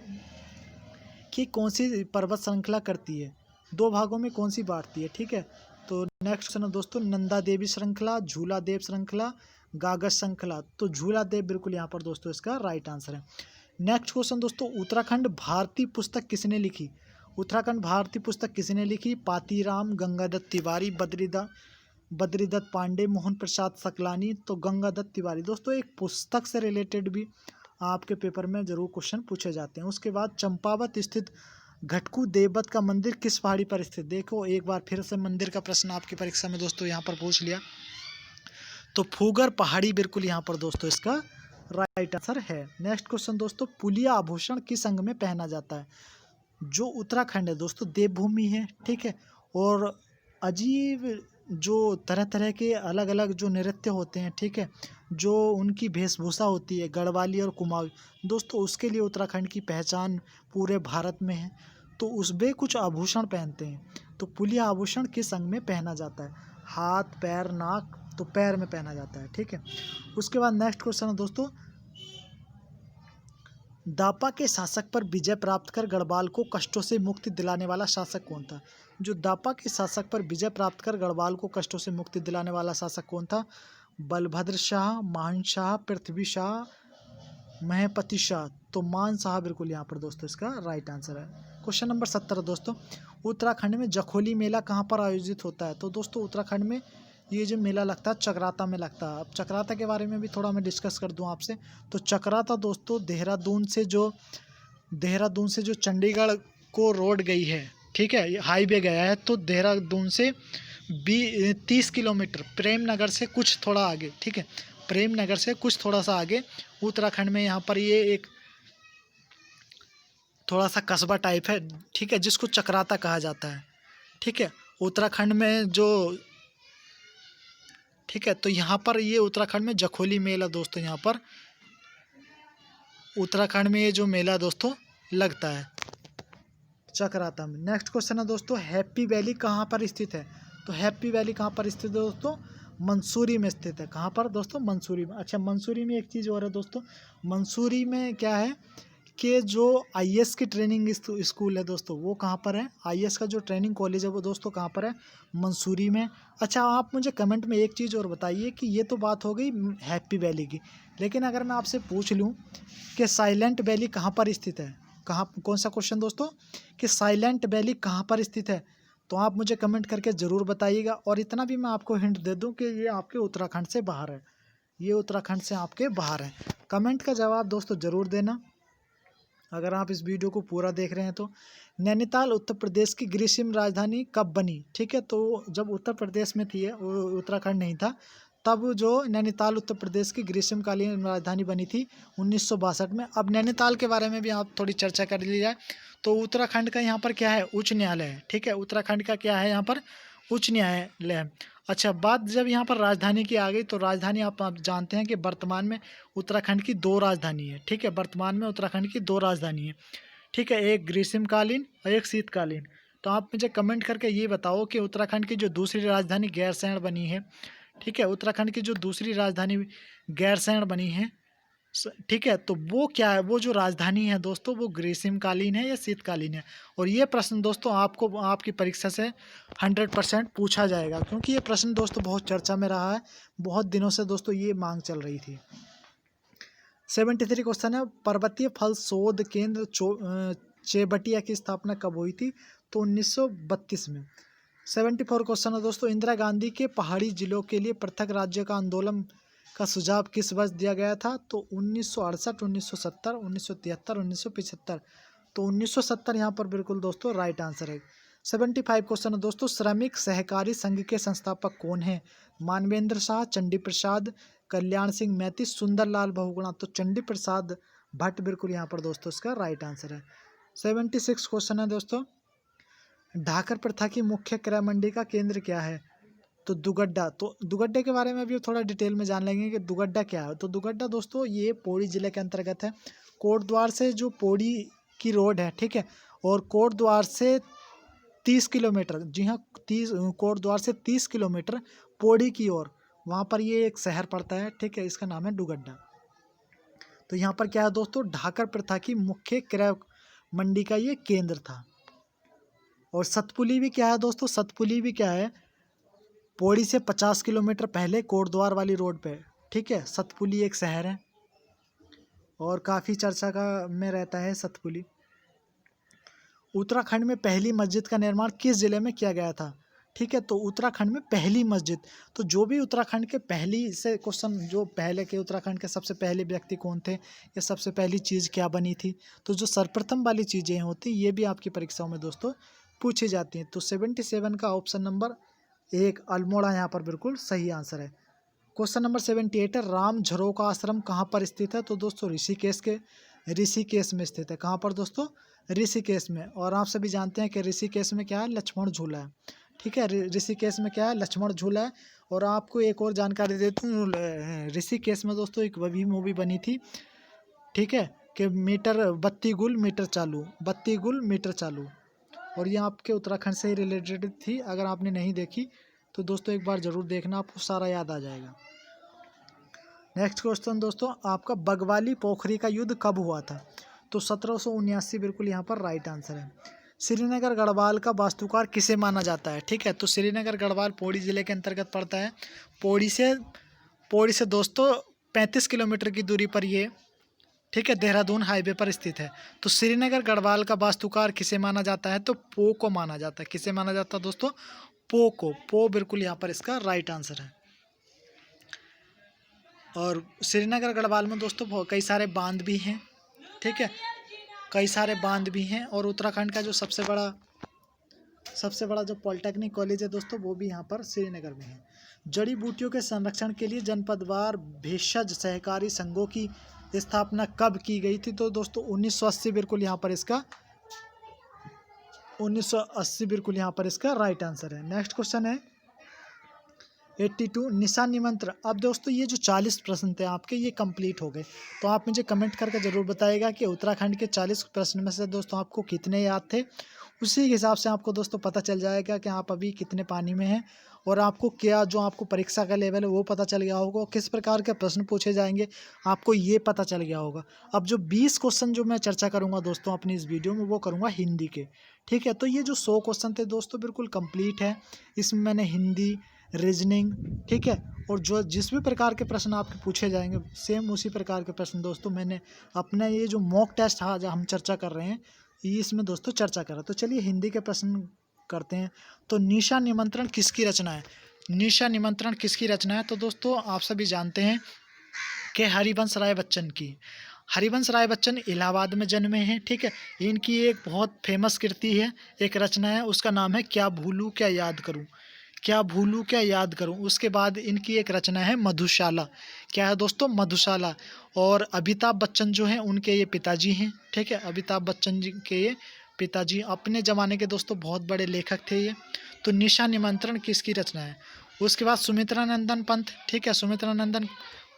की कौन सी पर्वत श्रृंखला करती है? दो भागों में कौन सी बांटती है? ठीक है, तो नेक्स्ट क्वेश्चन है दोस्तों, नंदा देवी श्रृंखला, झूला देव श्रृंखला, गागस श्रृंखला। तो झूला देव बिल्कुल यहाँ पर दोस्तों इसका राइट आंसर है। नेक्स्ट क्वेश्चन दोस्तों, उत्तराखंड भारती पुस्तक किसने लिखी? उत्तराखंड भारती पुस्तक किसने लिखी? पातीराम, गंगादत्त तिवारी, बद्रीदत्त पांडे, मोहन प्रसाद सकलानी। तो गंगादत्त तिवारी। दोस्तों एक पुस्तक से रिलेटेड भी आपके पेपर में जरूर क्वेश्चन पूछे जाते हैं। उसके बाद चंपावत स्थित घटकू देवत का मंदिर किस पहाड़ी पर स्थित? देखो एक बार फिर से मंदिर का प्रश्न आपकी परीक्षा में दोस्तों यहाँ पर पूछ लिया, तो फूगर पहाड़ी बिल्कुल यहाँ पर दोस्तों इसका राइट आंसर है। नेक्स्ट क्वेश्चन दोस्तों, पुलिया आभूषण किस अंग में पहना जाता है? जो उत्तराखंड है दोस्तों देवभूमि है, ठीक है, और अजीब जो तरह तरह के अलग अलग जो नृत्य होते हैं, ठीक है, जो उनकी वेशभूषा होती है गढ़वाली और कुमाऊँ दोस्तों, उसके लिए उत्तराखंड की पहचान पूरे भारत में है। तो उसमें कुछ आभूषण पहनते हैं, तो पुलिया आभूषण किस अंग में पहना जाता है? हाथ, पैर, नाक। तो पैर में पहना जाता है, ठीक है। उसके बाद नेक्स्ट क्वेश्चन है दोस्तों, दापा के शासक पर विजय प्राप्त कर गढ़वाल को कष्टों से मुक्ति दिलाने वाला शासक कौन था? जो दापा के शासक पर विजय प्राप्त कर गढ़वाल को कष्टों से मुक्ति दिलाने वाला शासक कौन था? बलभद्र शाह, मान शाह, पृथ्वी शाह, महपति शाह। तो मान शाह बिल्कुल यहाँ पर दोस्तों इसका राइट आंसर है। क्वेश्चन नंबर 17 दोस्तों, उत्तराखंड में जखोली मेला कहाँ पर आयोजित होता है? तो दोस्तों उत्तराखंड में ये जो मेला लगता है चकराता में लगता है। अब चकराता के बारे में भी थोड़ा मैं डिस्कस कर दूं आपसे। तो चकराता दोस्तों देहरादून से जो चंडीगढ़ को रोड गई है, ठीक है, हाईवे गया है, तो देहरादून से 30 किलोमीटर प्रेमनगर से कुछ थोड़ा आगे, ठीक है, प्रेमनगर से कुछ थोड़ा सा आगे उत्तराखंड में यहाँ पर ये एक थोड़ा सा कस्बा टाइप है, ठीक है, जिसको चकराता कहा जाता है, ठीक है, उत्तराखंड में जो, ठीक है। तो यहाँ पर ये उत्तराखंड में जखोली मेला दोस्तों यहाँ पर उत्तराखंड में ये जो मेला दोस्तों लगता है चकराता में। नेक्स्ट क्वेश्चन है दोस्तों, हैप्पी वैली कहाँ पर स्थित है? तो हैप्पी वैली कहाँ पर स्थित है दोस्तों? मंसूरी में स्थित है। कहाँ पर दोस्तों? मंसूरी में। अच्छा, मंसूरी में एक चीज़ और है दोस्तों, मंसूरी में क्या है कि जो आईएएस की ट्रेनिंग स्कूल है दोस्तों, वो कहाँ पर है? आईएएस का जो ट्रेनिंग कॉलेज है वो दोस्तों कहाँ पर है? मंसूरी में। अच्छा, आप मुझे कमेंट में एक चीज़ और बताइए कि ये तो बात हो गई हैप्पी वैली की, लेकिन अगर मैं आपसे पूछ लूँ कि साइलेंट वैली कहाँ पर स्थित है? कौन सा क्वेश्चन दोस्तों, कि साइलेंट वैली कहाँ पर स्थित है? तो आप मुझे कमेंट करके ज़रूर बताइएगा। और इतना भी मैं आपको हिंट दे दूँ कि ये आपके उत्तराखंड से बाहर है, ये उत्तराखंड से आपके बाहर है। कमेंट का जवाब दोस्तों ज़रूर देना अगर आप इस वीडियो को पूरा देख रहे हैं तो। नैनीताल उत्तर प्रदेश की ग्रीष्म राजधानी कब बनी? ठीक है, तो जब उत्तर प्रदेश में थी, उत्तराखंड नहीं था, तब जो नैनीताल उत्तर प्रदेश की ग्रीष्मकालीन राजधानी बनी थी 1962 में। अब नैनीताल के बारे में भी आप थोड़ी चर्चा कर ली जाए तो उत्तराखंड का यहाँ पर क्या है? उच्च न्यायालय है, ठीक है, उत्तराखंड का क्या है यहाँ पर? उच्च न्यायालय है। अच्छा, बात जब यहाँ पर राजधानी की आ गई तो राजधानी आप जानते हैं कि वर्तमान में उत्तराखंड की 2 राजधानी है, ठीक है, वर्तमान में उत्तराखंड की 2 राजधानी है, ठीक है, एक ग्रीष्मकालीन और एक शीतकालीन। तो आप मुझे कमेंट करके ये बताओ कि उत्तराखंड की जो दूसरी राजधानी गैरसैंण बनी है, ठीक है, उत्तराखंड की जो दूसरी राजधानी गैरसैंण बनी है, ठीक है, तो वो क्या है? वो जो राजधानी है दोस्तों वो ग्रीष्मकालीन है या शीतकालीन है? और ये प्रश्न दोस्तों आपको आपकी परीक्षा से 100% पूछा जाएगा, क्योंकि ये प्रश्न दोस्तों बहुत चर्चा में रहा है, बहुत दिनों से दोस्तों ये मांग चल रही थी। 73 क्वेश्चन है, पर्वतीय फल शोध केंद्र चेबटिया की स्थापना कब हुई थी? तो 1932 में। 74 क्वेश्चन है दोस्तों, इंदिरा गांधी के पहाड़ी जिलों के लिए पृथक राज्य का आंदोलन का सुझाव किस वर्ष दिया गया था? तो 1968, 1970, 1973, 1975। तो 1970 यहाँ पर बिल्कुल दोस्तों राइट आंसर है। 75 क्वेश्चन है दोस्तों, श्रमिक सहकारी संघ के संस्थापक कौन है? मानवेंद्र शाह, चंडी प्रसाद, कल्याण सिंह मैती, सुंदरलाल बहुगुणा। तो चंडी प्रसाद भट्ट बिल्कुल यहाँ पर दोस्तों इसका राइट आंसर है। 76 क्वेश्चन है दोस्तों, ढाकर प्रथा की मुख्य क्रय मंडी का केंद्र क्या है? तो दुगड्डे के बारे में भी थोड़ा डिटेल में जान लेंगे कि दुगड्डा क्या है। तो दुगड्डा दोस्तों ये पौड़ी ज़िले के अंतर्गत है। कोटद्वार से जो पौड़ी की रोड है, ठीक है, और कोटद्वार से 30 किलोमीटर, जी हाँ, 30, कोटद्वार से 30 किलोमीटर पौड़ी की ओर, वहाँ पर ये एक शहर पड़ता है, ठीक है, इसका नाम है दुगड्डा। तो यहाँ पर क्या है दोस्तों, ढाकर प्रथा की मुख्य क्रय मंडी का ये केंद्र था। और सतपुली भी क्या है दोस्तों, सतपुली भी क्या है, पौड़ी से 50 किलोमीटर पहले कोटद्वार वाली रोड पे, ठीक है, सतपुली एक शहर है और काफ़ी चर्चा का में रहता है सतपुली। उत्तराखंड में पहली मस्जिद का निर्माण किस जिले में किया गया था, ठीक है, तो उत्तराखंड में पहली मस्जिद, तो जो भी उत्तराखंड के पहली से क्वेश्चन, जो पहले के उत्तराखंड के सबसे पहले व्यक्ति कौन थे या सबसे पहली चीज़ क्या बनी थी, तो जो सर्वप्रथम वाली चीज़ें होती ये भी आपकी परीक्षाओं में दोस्तों पूछी जाती हैं। तो 77 का ऑप्शन नंबर 1 अल्मोड़ा यहाँ पर बिल्कुल सही आंसर है। क्वेश्चन नंबर 78 है, राम झरो का आश्रम कहाँ पर स्थित है, तो दोस्तों ऋषिकेश में स्थित है। कहाँ पर दोस्तों, ऋषिकेश में। और आप सभी जानते हैं कि ऋषिकेश में क्या है, लक्ष्मण झूला है, ठीक है, ऋषिकेश में क्या है, लक्ष्मण झूला है। और आपको एक और जानकारी देता हूँ, ऋषिकेश में दोस्तों एक वही मूवी बनी थी, ठीक है, कि बत्ती गुल मीटर चालू, और ये आपके उत्तराखंड से ही रिलेटेड थी। अगर आपने नहीं देखी तो दोस्तों एक बार ज़रूर देखना, आपको सारा याद आ जाएगा। नेक्स्ट क्वेश्चन दोस्तों आपका, बगवाली पोखरी का युद्ध कब हुआ था, तो 1779 बिल्कुल यहाँ पर राइट आंसर है। श्रीनगर गढ़वाल का वास्तुकार किसे माना जाता है, ठीक है, तो श्रीनगर गढ़वाल पौड़ी ज़िले के अंतर्गत पड़ता है। पौड़ी से दोस्तों 35 किलोमीटर की दूरी पर ये, ठीक है, देहरादून हाईवे पर स्थित है। तो श्रीनगर गढ़वाल का वास्तुकार किसे माना जाता है, तो पो को माना जाता है। किसे माना जाता है दोस्तों, पो बिल्कुल यहाँ पर इसका राइट आंसर है। और श्रीनगर गढ़वाल में दोस्तों कई सारे बांध भी हैं, ठीक है, कई सारे बांध भी हैं। और उत्तराखंड का जो सबसे बड़ा जो पॉलिटेक्निक कॉलेज है दोस्तों, वो भी यहाँ पर श्रीनगर में है। जड़ी बूटियों के संरक्षण के लिए जनपदवार भेषज सहकारी संघों की स्थापना कब की गई थी, तो दोस्तों 1980 बिल्कुल यहाँ पर इसका 1980 बिल्कुल यहाँ पर इसका राइट आंसर है। नेक्स्ट क्वेश्चन है 82, निशान निमंत्रण। अब दोस्तों ये जो 40 प्रश्न थे आपके, ये कंप्लीट हो गए। तो आप मुझे कमेंट करके ज़रूर बताइएगा कि उत्तराखंड के 40 प्रश्न में से दोस्तों आपको कितने याद थे। उसी के हिसाब से आपको दोस्तों पता चल जाएगा कि आप अभी कितने पानी में हैं, और आपको क्या जो आपको परीक्षा का लेवल है वो पता चल गया होगा, किस प्रकार के प्रश्न पूछे जाएंगे आपको ये पता चल गया होगा। अब जो 20 क्वेश्चन जो मैं चर्चा करूँगा दोस्तों अपनी इस वीडियो में, वो करूँगा हिंदी के, ठीक है। तो ये जो 100 क्वेश्चन थे दोस्तों बिल्कुल कंप्लीट है। इसमें मैंने हिंदी, रीजनिंग, ठीक है, और जो जिस भी प्रकार के प्रश्न आपके पूछे जाएंगे सेम उसी प्रकार के प्रश्न दोस्तों मैंने अपना ये जो मॉक टेस्ट आज हम चर्चा कर रहे हैं इसमें दोस्तों चर्चा करा। तो चलिए हिंदी के प्रश्न करते हैं। तो निशा निमंत्रण किसकी रचना है, निशा निमंत्रण किसकी रचना है, तो दोस्तों आप सभी जानते हैं कि हरिवंश राय बच्चन की। हरिवंश राय बच्चन इलाहाबाद में जन्मे हैं, ठीक है। इनकी एक बहुत फेमस कृति है, एक रचना है, उसका नाम है क्या भूलूं क्या याद करूं, क्या भूलूं क्या याद करूं। उसके बाद इनकी एक रचना है मधुशाला। क्या है दोस्तों, मधुशाला। और अमिताभ बच्चन जो हैं उनके ये पिताजी हैं, ठीक है, अमिताभ बच्चन जी के ये पिताजी अपने ज़माने के दोस्तों बहुत बड़े लेखक थे ये। तो निशा निमंत्रण किसकी रचना है। उसके बाद सुमित्रा नंदन पंत, ठीक है, सुमित्रा नंदन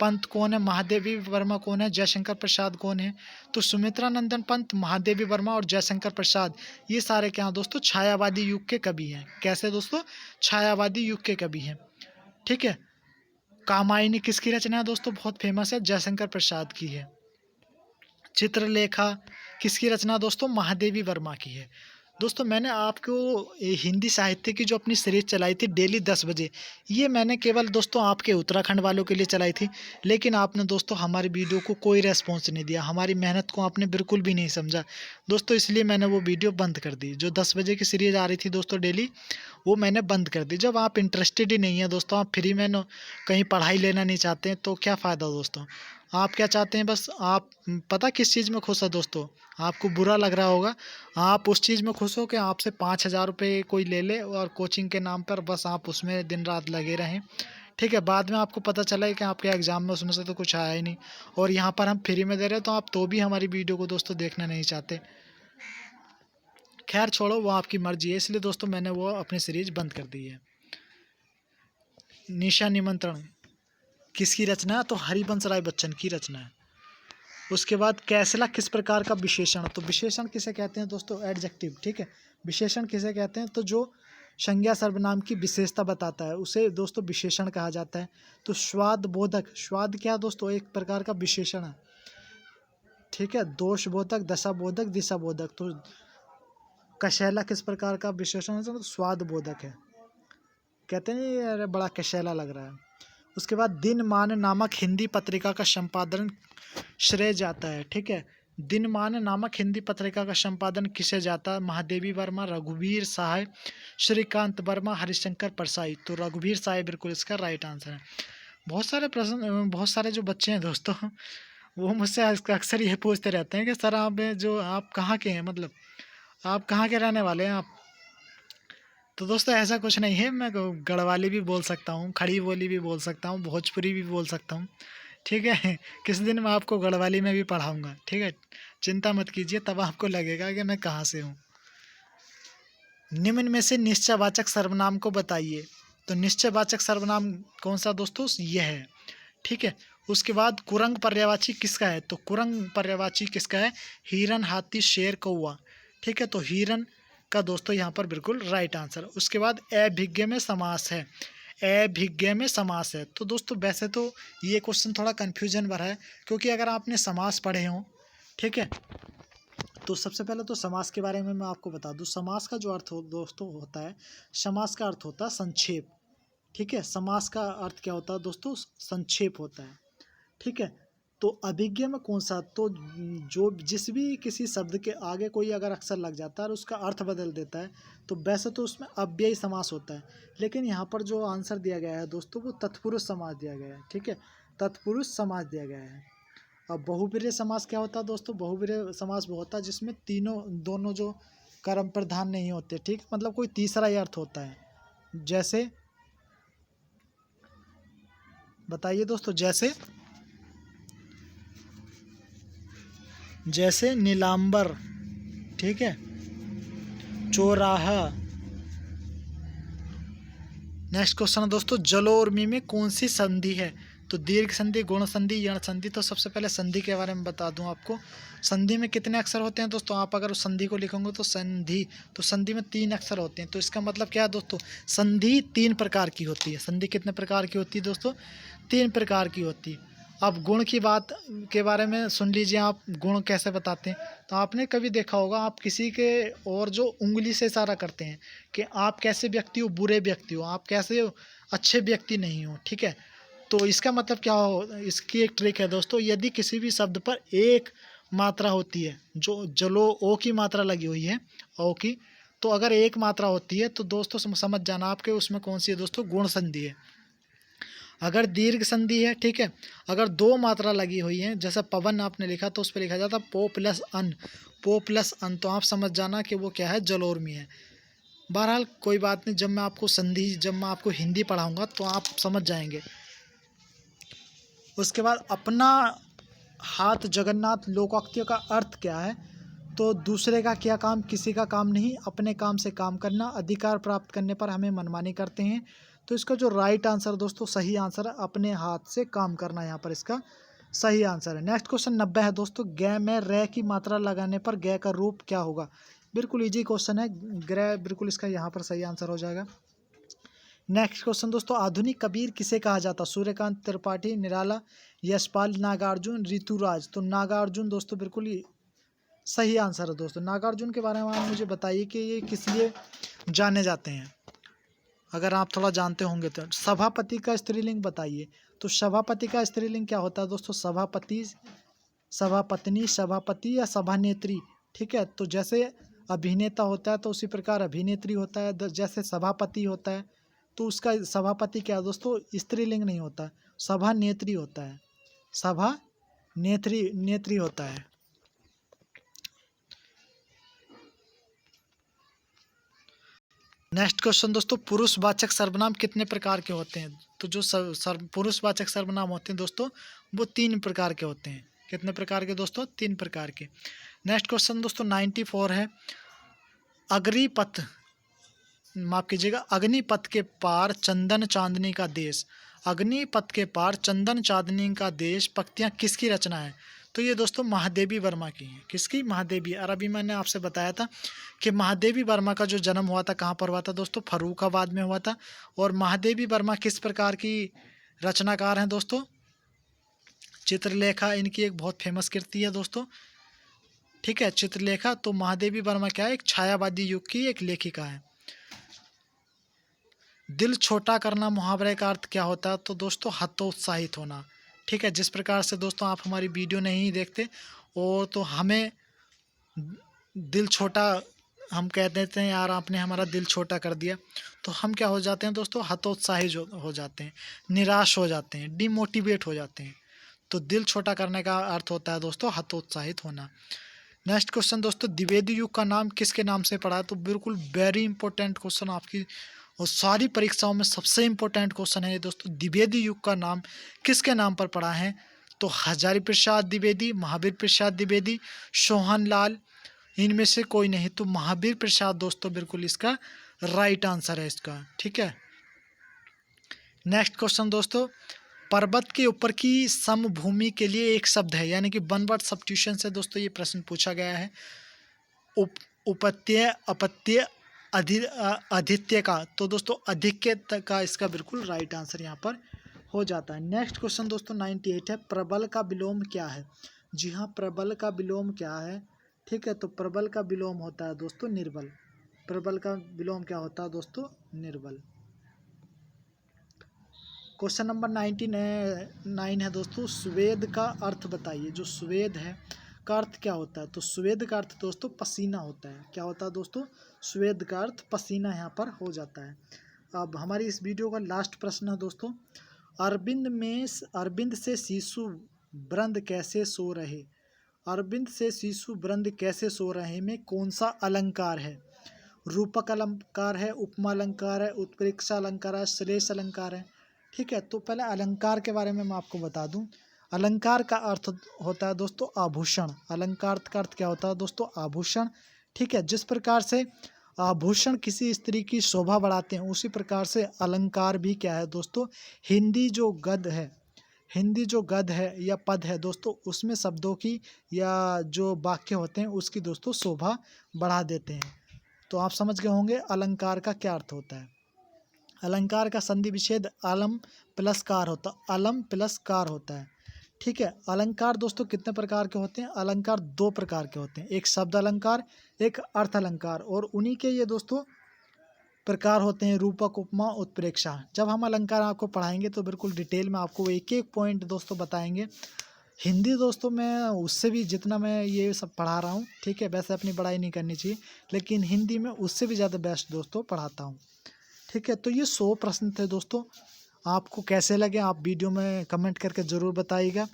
पंत कौन है, महादेवी वर्मा कौन है, जयशंकर प्रसाद कौन है। तो सुमित्रा नंदन पंत, महादेवी वर्मा और जयशंकर प्रसाद, ये सारे क्या दोस्तों छायावादी युग के कवि हैं। कैसे दोस्तों, छायावादी युग के कवि हैं, ठीक है। कामायनी किसकी रचना है दोस्तों, बहुत फेमस है, जयशंकर प्रसाद की है। चित्रलेखा किसकी रचना दोस्तों, महादेवी वर्मा की है। दोस्तों मैंने आपको हिंदी साहित्य की जो अपनी सीरीज चलाई थी डेली 10 बजे, ये मैंने केवल दोस्तों आपके उत्तराखंड वालों के लिए चलाई थी, लेकिन आपने दोस्तों हमारी वीडियो को कोई रेस्पॉन्स नहीं दिया, हमारी मेहनत को आपने बिल्कुल भी नहीं समझा दोस्तों, इसलिए मैंने वो वीडियो बंद कर दी। जो 10 बजे की सीरीज आ रही थी दोस्तों डेली, वो मैंने बंद कर दी। जब आप इंटरेस्टेड ही नहीं है दोस्तों, आप फ्री में कहीं पढ़ाई लेना नहीं चाहते हैं, तो क्या फ़ायदा दोस्तों। आप क्या चाहते हैं, बस आप पता किस चीज़ में खुश है दोस्तों, आपको बुरा लग रहा होगा, आप उस चीज़ में खुश हो कि आपसे 5,000 रुपये कोई ले ले और कोचिंग के नाम पर बस आप उसमें दिन रात लगे रहें, ठीक है। बाद में आपको पता चला है कि आपके एग्ज़ाम में उसमें से तो कुछ आया ही नहीं, और यहाँ पर हम फ्री में दे रहे हैं, तो आप तो भी हमारी वीडियो को दोस्तों देखना नहीं चाहते। खैर छोड़ो, वो आपकी मर्जी है, इसलिए दोस्तों मैंने वो अपनी सीरीज बंद कर दी है। निशा निमंत्रण किसकी रचना है? तो हरिवंश राय बच्चन की रचना है। उसके बाद कैसला किस प्रकार का विशेषण? तो विशेषण किसे कहते हैं दोस्तों? एडजेक्टिव। ठीक है, विशेषण किसे कहते हैं? तो जो संज्ञा सर्वनाम की विशेषता बताता है उसे दोस्तों विशेषण कहा जाता है। तो स्वाद बोधक, स्वाद क्या दोस्तों? एक प्रकार का विशेषण है। ठीक है, दोष बोधक, दशा बोधक, दिशा बोधक। तो कशैला किस प्रकार का विशेषण है? तो स्वाद बोधक है। कहते नहीं अरे बड़ा कशैला लग रहा है। उसके बाद दिनमान नामक हिंदी पत्रिका का संपादन श्रेय जाता है। ठीक है, दिनमान नामक हिंदी पत्रिका का संपादन किसे जाता है? महादेवी वर्मा, रघुवीर सहाय, श्रीकांत वर्मा, हरिशंकर परसाई। तो रघुवीर सहाय बिल्कुल इसका राइट आंसर है। बहुत सारे प्रश्न, बहुत सारे जो बच्चे हैं दोस्तों वो मुझसे अक्सर ये पूछते रहते हैं कि सर आप कहाँ के हैं, मतलब आप कहाँ के रहने वाले हैं आप? तो दोस्तों ऐसा कुछ नहीं है, मैं गढ़वाली भी बोल सकता हूँ, खड़ी बोली भी बोल सकता हूँ, भोजपुरी भी बोल सकता हूँ। ठीक है किसी दिन मैं आपको गढ़वाली में भी पढ़ाऊँगा। ठीक है, चिंता मत कीजिए, तब आपको लगेगा कि मैं कहाँ से हूँ। निम्न में से निश्चयवाचक सर्वनाम को बताइए। तो निश्चयवाचक सर्वनाम कौन सा दोस्तों? यह है। ठीक है, उसके बाद कुरंग पर्यायवाची किसका है? तो कुरंग पर्यायवाची किसका है? हिरन, हाथी, शेर, कौवा। ठीक है, तो हिरन का दोस्तों यहाँ पर बिल्कुल राइट आंसर। उसके बाद अभिज्ञ में समास है, अभिज्ञ में समास है। तो दोस्तों वैसे तो ये क्वेश्चन थोड़ा कन्फ्यूजन भरा है, क्योंकि अगर आपने समास पढ़े हों, ठीक है, तो सबसे पहले तो समास के बारे में मैं आपको बता दूं। समास का जो अर्थ दोस्तों होता है, समास का अर्थ होता है संक्षेप। ठीक है, समास का अर्थ क्या होता है दोस्तों? संक्षेप होता है। ठीक है, तो अभिज्ञ में कौन सा? तो जो जिस भी किसी शब्द के आगे कोई अगर अक्षर लग जाता है और उसका अर्थ बदल देता है, तो वैसे तो उसमें अव्ययी समास होता है। लेकिन यहाँ पर जो आंसर दिया गया है दोस्तों, वो तत्पुरुष समास दिया गया है। ठीक है, तत्पुरुष समास दिया गया है। अब बहुब्रीहि समास क्या होता है दोस्तों? बहुब्रीहि समास वो होता है जिसमें दोनों जो कर्म प्रधान नहीं होते। ठीक, मतलब कोई तीसरा ही अर्थ होता है। जैसे बताइए दोस्तों, जैसे नीलांबर, ठीक है, चौराहा। नेक्स्ट क्वेश्चन है दोस्तों, जलो और मी में कौन सी संधि है? तो दीर्घ संधि, गुण संधि, यण संधि। तो सबसे पहले संधि के बारे में बता दूं आपको। संधि में कितने अक्षर होते हैं दोस्तों? आप अगर उस संधि को लिखोगे तो संधि में 3 अक्षर होते हैं। तो इसका मतलब क्या है दोस्तों? संधि 3 प्रकार की होती है। संधि कितने प्रकार की होती है दोस्तों? 3 प्रकार की होती है। अब गुण की बात के बारे में सुन लीजिए, आप गुण कैसे बताते हैं? तो आपने कभी देखा होगा, आप किसी के और जो उंगली से इशारा करते हैं कि आप कैसे व्यक्ति हो, बुरे व्यक्ति हो, आप कैसे हो, अच्छे व्यक्ति नहीं हो। ठीक है, तो इसका मतलब क्या हो? इसकी एक ट्रिक है दोस्तों, यदि किसी भी शब्द पर एक मात्रा होती है, जो जलो ओ की मात्रा लगी हुई है, ओ की, तो अगर एक मात्रा होती है तो दोस्तों समझ जाना आपके उसमें कौन सी है दोस्तों? गुण संधि है। अगर दीर्घ संधि है, ठीक है, अगर 2 मात्रा लगी हुई है, जैसे पवन आपने लिखा तो उस पर लिखा जाता पो प्लस अन, पो प्लस अन, तो आप समझ जाना कि वो क्या है? जलोर्मी है। बहरहाल कोई बात नहीं, जब मैं आपको हिंदी पढ़ाऊंगा तो आप समझ जाएंगे। उसके बाद अपना हाथ जगन्नाथ लोकोक्तियों का अर्थ क्या है? तो दूसरे का क्या काम, किसी का काम नहीं, अपने काम से काम करना, अधिकार प्राप्त करने पर हमें मनमानी करते हैं। तो इसका जो राइट आंसर दोस्तों, सही आंसर है अपने हाथ से काम करना, यहाँ पर इसका सही आंसर है। नेक्स्ट क्वेश्चन 90 है दोस्तों, ग में रे की मात्रा लगाने पर ग का रूप क्या होगा? बिल्कुल इजी क्वेश्चन है, ग्रह बिल्कुल इसका यहाँ पर सही आंसर हो जाएगा। नेक्स्ट क्वेश्चन दोस्तों, आधुनिक कबीर किसे कहा जाता? सूर्यकांत त्रिपाठी, निराला, यशपाल, नागार्जुन, ऋतुराज। तो नागार्जुन दोस्तों बिल्कुल ही सही आंसर है दोस्तों। नागार्जुन के बारे में आप मुझे बताइए कि ये किस लिए जाने जाते हैं, अगर आप थोड़ा जानते होंगे तो। सभापति का स्त्रीलिंग बताइए। तो सभापति का स्त्रीलिंग क्या होता है दोस्तों? सभापति, सभापत्नी, सभापति या सभानेत्री। ठीक है, तो जैसे अभिनेता होता है तो उसी प्रकार अभिनेत्री होता है। जैसे सभापति होता है तो उसका सभापति क्या है दोस्तों? स्त्रीलिंग नहीं होता है, सभानेत्री होता है, सभा नेत्री होता है। नेक्स्ट क्वेश्चन दोस्तों, पुरुषवाचक सर्वनाम कितने प्रकार के होते हैं? तो जो पुरुषवाचक सर्वनाम होते हैं दोस्तों, वो 3 प्रकार के होते हैं। कितने प्रकार के दोस्तों? 3 प्रकार के। नेक्स्ट क्वेश्चन दोस्तों 94 है, अग्रिपथ माफ़ कीजिएगा, अग्निपथ के पार चंदन चांदनी का देश, अग्निपथ के पार चंदन चांदनी का देश पंक्तियाँ किसकी रचना है? तो ये दोस्तों महादेवी वर्मा की है। किसकी? महादेवी। और अभी मैंने आपसे बताया था कि महादेवी वर्मा का जो जन्म हुआ था कहाँ पर हुआ था दोस्तों? फर्रुखाबाद में हुआ था। और महादेवी वर्मा किस प्रकार की रचनाकार हैं दोस्तों? चित्रलेखा इनकी एक बहुत फेमस कृति है दोस्तों, ठीक है, चित्रलेखा। तो महादेवी वर्मा क्या है? एक छायावादी युग की एक लेखिका है। दिल छोटा करना मुहावरे का अर्थ क्या होता है? तो दोस्तों हतोत्साहित होना, ठीक है। जिस प्रकार से दोस्तों आप हमारी वीडियो नहीं देखते और तो हमें दिल छोटा, हम कह देते हैं यार आपने हमारा दिल छोटा कर दिया, तो हम क्या हो जाते हैं दोस्तों? हतोत्साहित हो जाते हैं, निराश हो जाते हैं, डिमोटिवेट हो जाते हैं। तो दिल छोटा करने का अर्थ होता है दोस्तों हतोत्साहित होना। नेक्स्ट क्वेश्चन दोस्तों, द्विवेदी युग का नाम किसके नाम से पड़ा है? तो बिल्कुल वेरी इंपॉर्टेंट क्वेश्चन, आपकी और सारी परीक्षाओं में सबसे इंपॉर्टेंट क्वेश्चन है ये दोस्तों। द्विवेदी युग का नाम किसके नाम पर पड़ा है? तो हजारी प्रसाद द्विवेदी, महावीर प्रसाद द्विवेदी, सोहन लाल, इनमें से कोई नहीं। तो महावीर प्रसाद दोस्तों बिल्कुल इसका राइट आंसर है इसका, ठीक है। नेक्स्ट क्वेश्चन दोस्तों, पर्वत के ऊपर की समभूमि के लिए एक शब्द है, यानी कि वन वर्ड सब्स्टिट्यूशन से दोस्तों ये प्रश्न पूछा गया है। उपत्यय, अपत्य, आदित्य का। तो दोस्तों अधिक्य का इसका बिल्कुल राइट आंसर यहाँ पर हो जाता है। नेक्स्ट क्वेश्चन दोस्तों 98 है, प्रबल का विलोम क्या है? जी हाँ, प्रबल का विलोम क्या है? ठीक है, तो प्रबल का विलोम होता है दोस्तों निर्बल। प्रबल का विलोम क्या होता है दोस्तों? निर्बल। क्वेश्चन नंबर 99 है दोस्तों, स्वेद का अर्थ बताइए। जो स्वेद है का अर्थ क्या होता है? तो स्वेद का अर्थ दोस्तों पसीना होता है। क्या होता है दोस्तों? स्वेद का अर्थ पसीना यहाँ पर हो जाता है। अब हमारी इस वीडियो का लास्ट प्रश्न है दोस्तों, अरविंद से शिशु वृंद कैसे सो रहे? अरविंद से शिशु वृंद कैसे सो रहे में कौन सा अलंकार है? रूपक अलंकार है, उपमा अलंकार है, उत्प्रेक्षा अलंकार है, श्लेष अलंकार है, ठीक है। तो पहले अलंकार के बारे में मैं आपको बता दूं। अलंकार का अर्थ होता है दोस्तों आभूषण। अलंकार का अर्थ क्या होता है दोस्तों? आभूषण, ठीक है। जिस प्रकार से आभूषण किसी स्त्री की शोभा बढ़ाते हैं, उसी प्रकार से अलंकार भी क्या है दोस्तों? हिंदी जो गद्य है या पद है दोस्तों, उसमें शब्दों की या जो वाक्य होते हैं उसकी दोस्तों शोभा बढ़ा देते हैं। तो आप समझ गए होंगे अलंकार का क्या अर्थ होता है। अलंकार का संधि विच्छेद अलम प्लस कार होता है, अलम प्लस कार होता है, ठीक है। अलंकार दोस्तों कितने प्रकार के होते हैं? अलंकार दो प्रकार के होते हैं, एक शब्द अलंकार, एक अर्थ अलंकार। और उन्हीं के ये दोस्तों प्रकार होते हैं रूपक, उपमा, उत्प्रेक्षा। जब हम अलंकार आपको पढ़ाएंगे तो बिल्कुल डिटेल में आपको एक एक पॉइंट दोस्तों बताएंगे। हिंदी दोस्तों मैं उससे भी जितना मैं ये सब पढ़ा रहा हूँ, ठीक है, वैसे अपनी पढ़ाई नहीं करनी चाहिए, लेकिन हिंदी में उससे भी ज़्यादा बेस्ट दोस्तों पढ़ाता हूँ, ठीक है। तो ये 100 प्रश्न थे दोस्तों। आपको कैसे लगे आप वीडियो में कमेंट करके ज़रूर बताइएगा।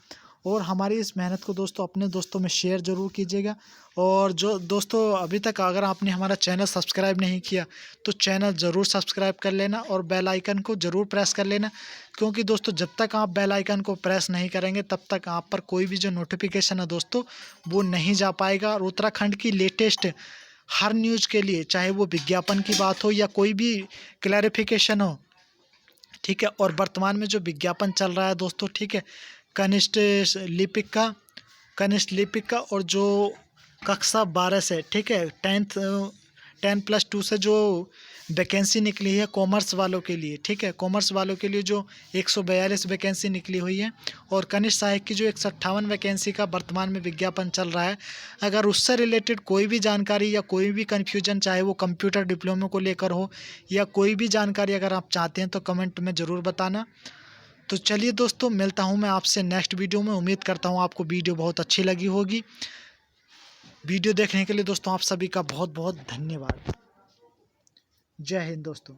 और हमारी इस मेहनत को दोस्तों अपने दोस्तों में शेयर ज़रूर कीजिएगा। और जो दोस्तों अभी तक अगर आपने हमारा चैनल सब्सक्राइब नहीं किया तो चैनल ज़रूर सब्सक्राइब कर लेना और बेल आइकन को ज़रूर प्रेस कर लेना, क्योंकि दोस्तों जब तक आप बेल आइकन को प्रेस नहीं करेंगे तब तक आप पर कोई भी जो नोटिफिकेशन है दोस्तों वो नहीं जा पाएगा। और उत्तराखंड की लेटेस्ट हर न्यूज़ के लिए, चाहे वो विज्ञापन की बात हो या कोई भी क्लैरिफिकेशन हो, ठीक है। और वर्तमान में जो विज्ञापन चल रहा है दोस्तों, ठीक है, कनिष्ठ लिपिक का और जो कक्षा 12 से, ठीक है, 10+2 से जो वैकेंसी निकली है कॉमर्स वालों के लिए, ठीक है, कॉमर्स वालों के लिए जो 142 वैकेंसी निकली हुई है और कनिष्ठ सहायक की जो 158 वैकेंसी का वर्तमान में विज्ञापन चल रहा है, अगर उससे रिलेटेड कोई भी जानकारी या कोई भी कन्फ्यूजन, चाहे वो कंप्यूटर डिप्लोमा को लेकर हो या कोई भी जानकारी अगर आप चाहते हैं तो कमेंट में ज़रूर बताना। तो चलिए दोस्तों, मिलता हूँ मैं आपसे नेक्स्ट वीडियो में। उम्मीद करता हूँ आपको वीडियो बहुत अच्छी लगी होगी। वीडियो देखने के लिए दोस्तों आप सभी का बहुत बहुत धन्यवाद। जय हिंद दोस्तों।